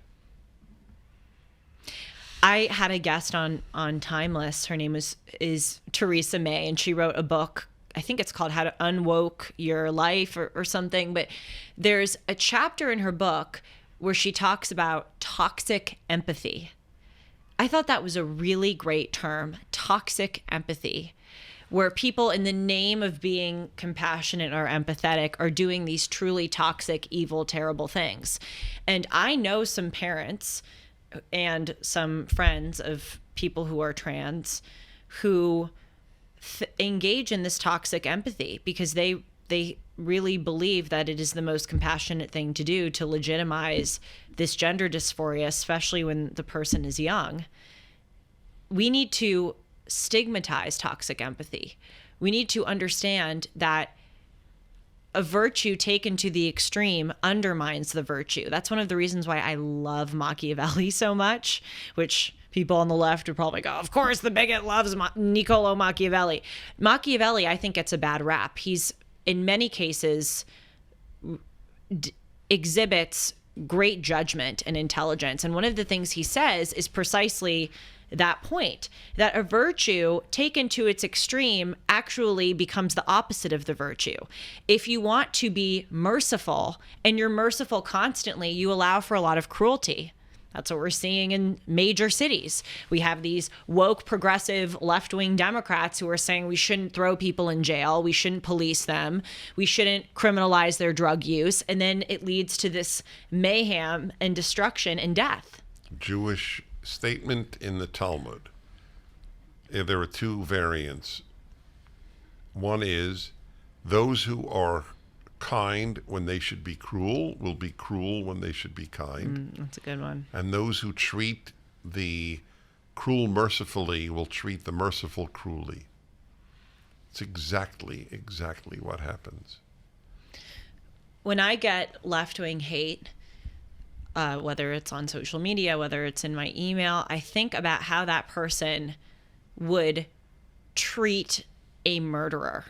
I had a guest on Timeless. Her name is Theresa May, and she wrote a book. I think it's called How to Unwoke Your Life or something. But there's a chapter in her book where she talks about toxic empathy. I thought that was a really great term, toxic empathy, where people in the name of being compassionate or empathetic are doing these truly toxic, evil, terrible things. And I know some parents and some friends of people who are trans who engage in this toxic empathy because they really believe that it is the most compassionate thing to do to legitimize this gender dysphoria, especially when the person is young. We need to stigmatize toxic empathy. We need to understand that a virtue taken to the extreme undermines the virtue. That's one of the reasons why I love Machiavelli so much, which people on the left would probably go, of course the bigot loves Niccolo Machiavelli. Machiavelli, I think, gets a bad rap. He's, in many cases, exhibits great judgment and intelligence. And one of the things he says is precisely that point, that a virtue taken to its extreme actually becomes the opposite of the virtue. If you want to be merciful and you're merciful constantly, you allow for a lot of cruelty. That's what we're seeing in major cities. We have these woke, progressive, left-wing Democrats who are saying we shouldn't throw people in jail, we shouldn't police them, we shouldn't criminalize their drug use, and then it leads to this mayhem and destruction and death. Jewish statement in the Talmud. There are two variants. One is, those who are kind when they should be cruel will be cruel when they should be kind. That's a good one. And those who treat the cruel mercifully will treat the merciful cruelly. It's exactly what happens. When I get left-wing hate, whether it's on social media, whether it's in my email, I think about how that person would treat a murderer.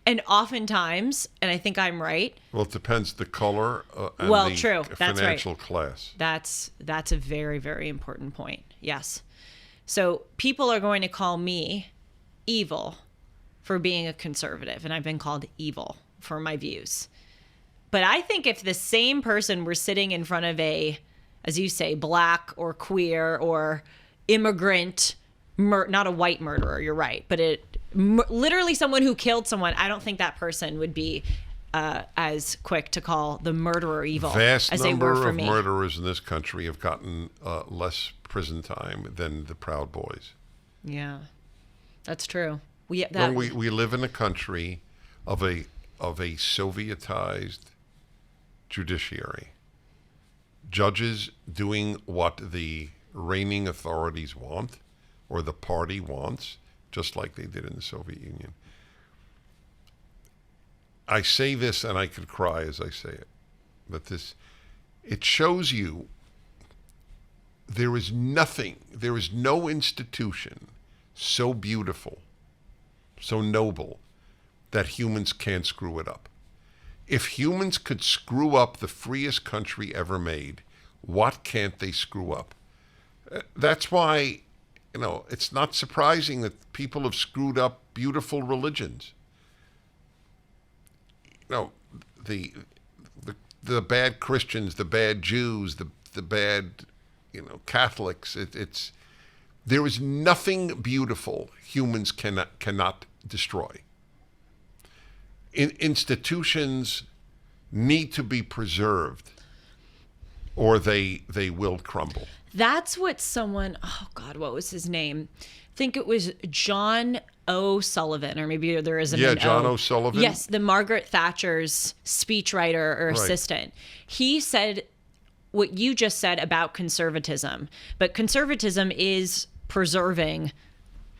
And oftentimes, and I think I'm right. Well, it depends the color and the true. That's financial right. class. That's a very, very important point. Yes. So people are going to call me evil for being a conservative, and I've been called evil for my views. But I think if the same person were sitting in front of a, as you say, black or queer or immigrant, not a white murderer, you're right, but literally someone who killed someone, I don't think that person would be as quick to call the murderer evil as they were for me. Vast number of murderers in this country have gotten less prison time than the Proud Boys. Yeah, that's true. We live in a country of a Sovietized judiciary. Judges doing what the reigning authorities want or the party wants, just like they did in the Soviet Union. I say this and I could cry as I say it, but it shows you there is no institution so beautiful, so noble, that humans can't screw it up. If humans could screw up the freest country ever made, what can't they screw up? That's why, it's not surprising that people have screwed up beautiful religions. The bad Christians, the bad Jews, the bad, Catholics. There is nothing beautiful humans cannot destroy. Institutions need to be preserved, or they will crumble. That's what someone, oh God, what was his name? I think it was John O'Sullivan, or maybe there isn't an O. Yeah, John O'Sullivan. Yes, the Margaret Thatcher's speechwriter or assistant. He said what you just said about conservatism, but conservatism is preserving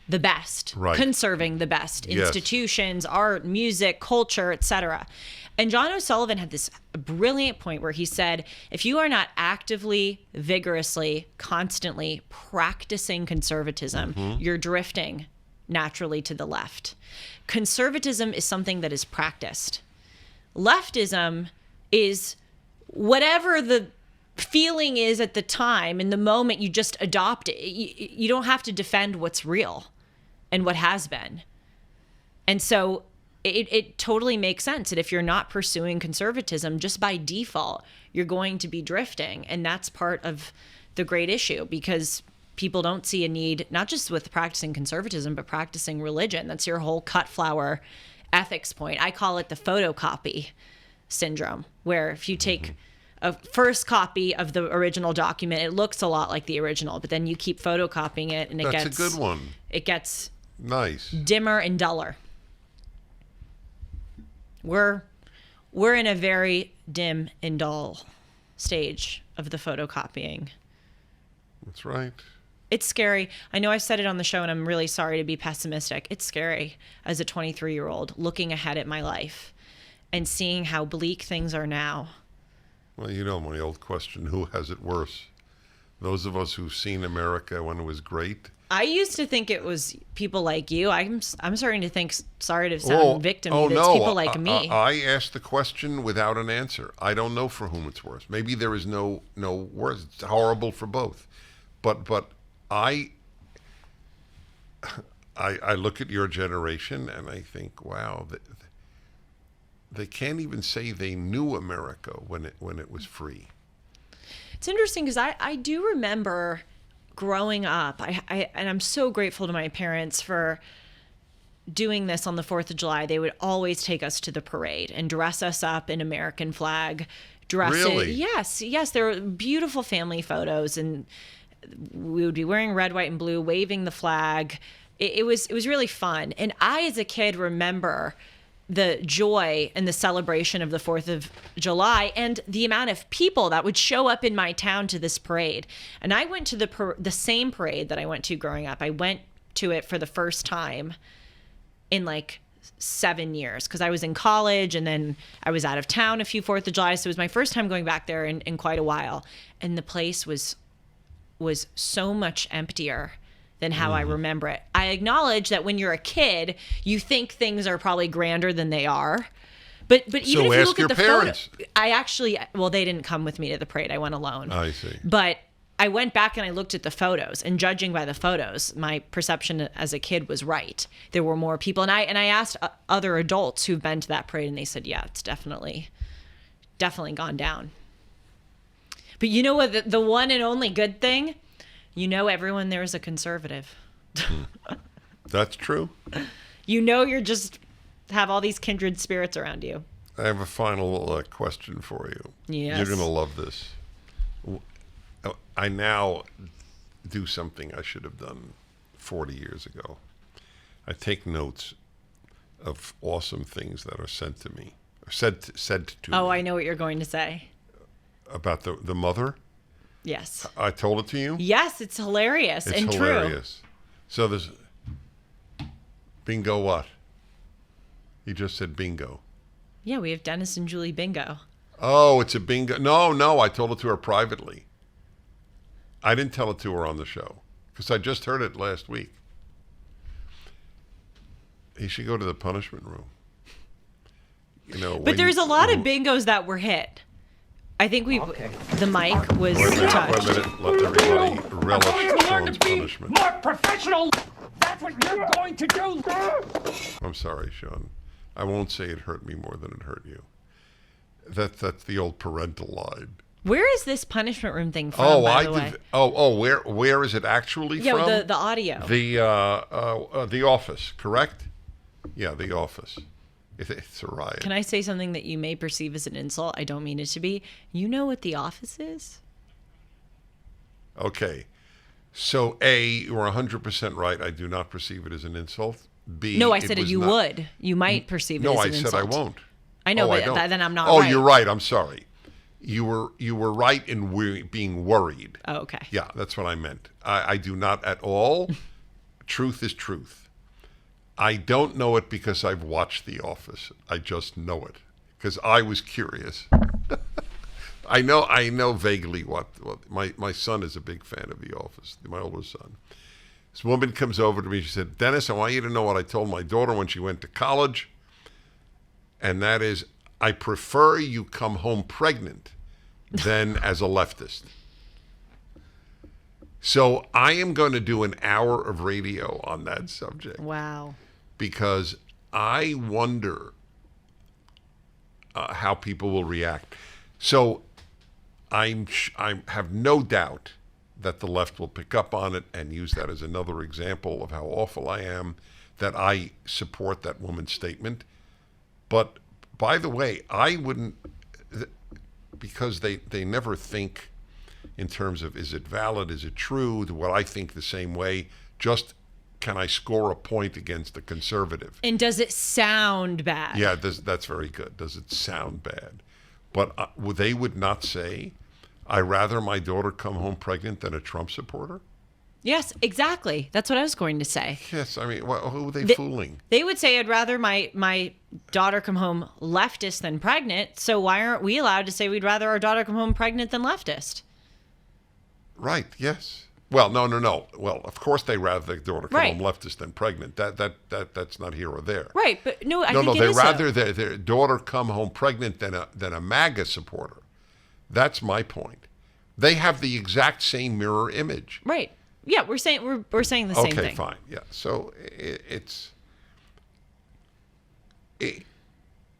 the best, right. Conserving the best institutions, art, music, culture, etc. And John O'Sullivan had this brilliant point where he said, if you are not actively, vigorously, constantly practicing conservatism, you're drifting naturally to the left. Conservatism is something that is practiced. Leftism is whatever the feeling is at the time, in the moment, you just adopt it. You don't have to defend what's real and what has been. And so it totally makes sense that if you're not pursuing conservatism, just by default, you're going to be drifting. And that's part of the great issue, because people don't see a need, not just with practicing conservatism, but practicing religion. That's your whole cut flower ethics point. I call it the photocopy syndrome, where if you take a first copy of the original document, it looks a lot like the original, but then you keep photocopying it, and That's a good one. It gets nice, dimmer and duller. We're in a very dim and dull stage of the photocopying. That's right. It's scary. I know I've said it on the show, and I'm really sorry to be pessimistic. It's scary as a 23-year-old looking ahead at my life and seeing how bleak things are now. Well, you know my old question, who has it worse? Those of us who've seen America when it was great. I used to think it was people like you. I'm starting to think, sorry to sound victim, that it's people like me. I asked the question without an answer. I don't know for whom it's worse. Maybe there is no worse. It's horrible for both. But I look at your generation and I think, wow, they can't even say they knew America when it was free. It's interesting because I do remember growing up, and I'm so grateful to my parents for doing this on the 4th of July. They would always take us to the parade and dress us up in American flag dresses. Really? Yes. There were beautiful family photos, and we would be wearing red, white, and blue, waving the flag. It was really fun. And I, as a kid, remember the joy and the celebration of the 4th of July and the amount of people that would show up in my town to this parade. And I went to the same parade that I went to growing up. I went to it for the first time in like 7 years, because I was in college and then I was out of town a few 4th of July. So it was my first time going back there in quite a while. And the place was so much emptier than how I remember it. I acknowledge that when you're a kid, you think things are probably grander than they are. But even so if you ask look your at the parents. photo, they didn't come with me to the parade. I went alone. I see. But I went back and I looked at the photos, and judging by the photos, my perception as a kid was right. There were more people, and I asked other adults who've been to that parade, and they said, yeah, it's definitely gone down. But you know what? The one and only good thing. You know, everyone there is a conservative. That's true. You know, you're just have all these kindred spirits around you. I have a final question for you. Yes. You're going to love this. I now do something I should have done 40 years ago. I take notes of awesome things that are sent to me, said to me. Oh, I know what you're going to say. About the mother? Yes. I told it to you? Yes, it's hilarious and true. It's hilarious. So there's bingo what? You just said bingo. Yeah, we have Dennis and Julie bingo. Oh, it's a bingo. No, I told it to her privately. I didn't tell it to her on the show because I just heard it last week. He should go to the punishment room. You know, but there's a lot of bingos that were hit. I think the mic was touched. Wait a minute, let everybody relish Sean's punishment. More professional. That's what you're going to do. I'm sorry, Sean. I won't say it hurt me more than it hurt you. That's the old parental line. Where is this punishment room thing from, by the way? Where is it actually from? Yeah, the audio. The Office, correct? Yeah, The Office. It's a riot. Can I say something that you may perceive as an insult? I don't mean it to be. You know what The Office is? Okay. So, A, you're 100% right. I do not perceive it as an insult. B, no, I said you would. You might perceive it as an insult. No, I said I won't. I know, but then I'm not right. right. Oh, you're right. I'm sorry. You were right in being worried. Oh, okay. Yeah, that's what I meant. I do not at all. Truth is truth. I don't know it because I've watched The Office. I just know it because I was curious. I know vaguely what my son is a big fan of The Office, my older son. This woman comes over to me. She said, Dennis, I want you to know what I told my daughter when she went to college. And that is, I prefer you come home pregnant than as a leftist. So I am going to do an hour of radio on that subject. Wow. Because I wonder how people will react. So I have no doubt that the left will pick up on it and use that as another example of how awful I am, that I support that woman's statement. But by the way, I wouldn't, because they never think in terms of, is it valid, is it true, do what I think the same way, just can I score a point against a conservative? And does it sound bad? Yeah, that's very good. Does it sound bad? But they would not say, I'd rather my daughter come home pregnant than a Trump supporter? Yes, exactly. That's what I was going to say. Yes, I mean, who are they fooling? They would say, I'd rather my daughter come home leftist than pregnant, so why aren't we allowed to say we'd rather our daughter come home pregnant than leftist? Right, yes. Well, no. Well, of course they rather their daughter come Right. home leftist than pregnant. That's not here or there. Right, but no, I think No, it they is rather their daughter come home pregnant than a MAGA supporter. That's my point. They have the exact same mirror image. Right. Yeah, we're saying the same thing. Okay, fine. Yeah. So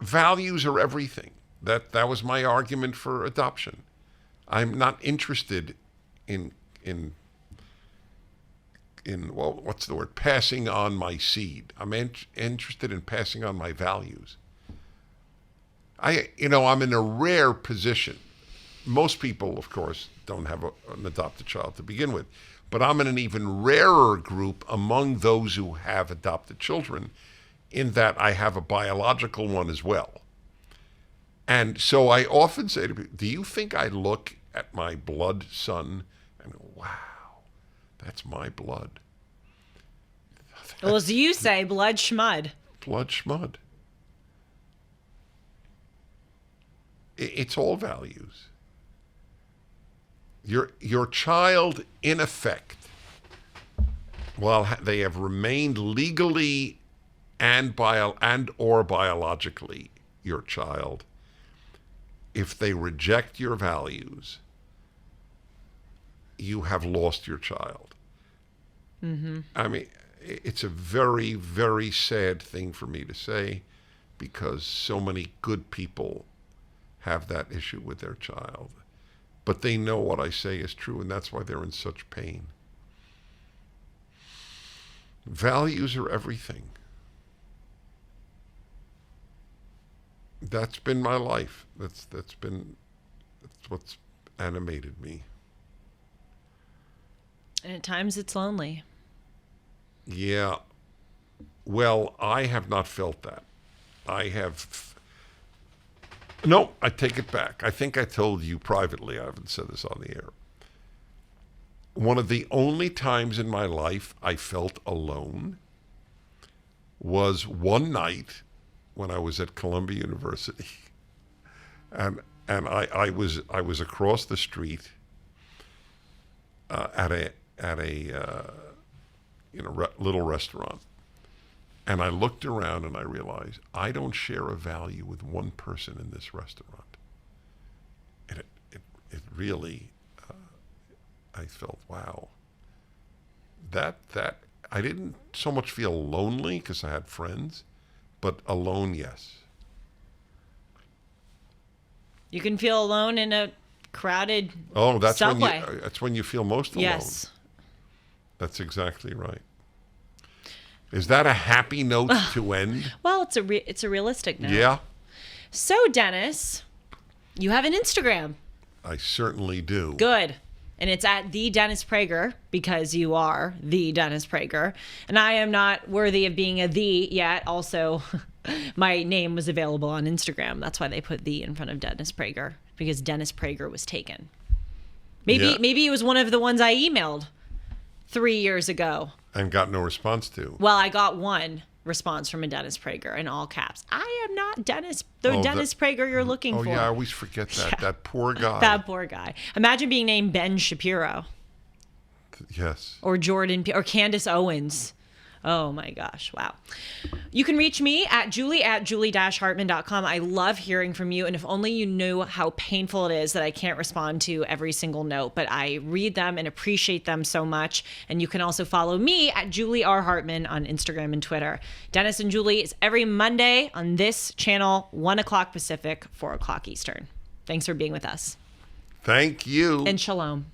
values are everything. That was my argument for adoption. I'm not interested in well, what's the word? Passing on my seed. I'm interested in passing on my values. I'm in a rare position. Most people, of course, don't have an adopted child to begin with, but I'm in an even rarer group among those who have adopted children, in that I have a biological one as well. And so I often say to people, do you think I look at my blood son and go, wow, that's my blood? Well, as you say, blood schmud. Blood schmud. It's all values. Your child, in effect, while they have remained legally and or biologically your child, if they reject your values, you have lost your child. Mm-hmm. I mean, it's a very, very sad thing for me to say, because so many good people have that issue with their child. But they know what I say is true, and that's why they're in such pain. Values are everything. That's been my life. That's what's animated me. And at times it's lonely. Yeah. Well, I have not felt that. No, I take it back. I think I told you privately, I haven't said this on the air. One of the only times in my life I felt alone was one night when I was at Columbia University, and I was across the street at a little restaurant, and I looked around and I realized I don't share a value with one person in this restaurant, and it really I felt, wow, that I didn't so much feel lonely because I had friends, but alone, yes. You can feel alone in a crowded That's subway. when you feel most alone. Yes. That's exactly right. Is that a happy note to end? Well, it's a realistic note. Yeah, So, Dennis, you have an Instagram. I certainly do. Good. And it's at the Dennis Prager, because you are the Dennis Prager. And I am not worthy of being a the yet. Also, my name was available on Instagram. That's why they put the in front of Dennis Prager, because Dennis Prager was taken. Maybe it was one of the ones I emailed 3 years ago. And got no response to. Well, I got one response from a Dennis Prager in all caps. I am not Dennis Prager you're looking for. Oh, yeah, I always forget that. Yeah. That poor guy. That poor guy. Imagine being named Ben Shapiro Yes. or Jordan or Candace Owens. Oh my gosh. Wow. You can reach me at julie@julie-hartman.com. I love hearing from you. And if only you knew how painful it is that I can't respond to every single note, but I read them and appreciate them so much. And you can also follow me at Julie R. Hartman on Instagram and Twitter. Dennis and Julie is every Monday on this channel, 1 o'clock Pacific, 4 o'clock Eastern. Thanks for being with us. Thank you. And shalom.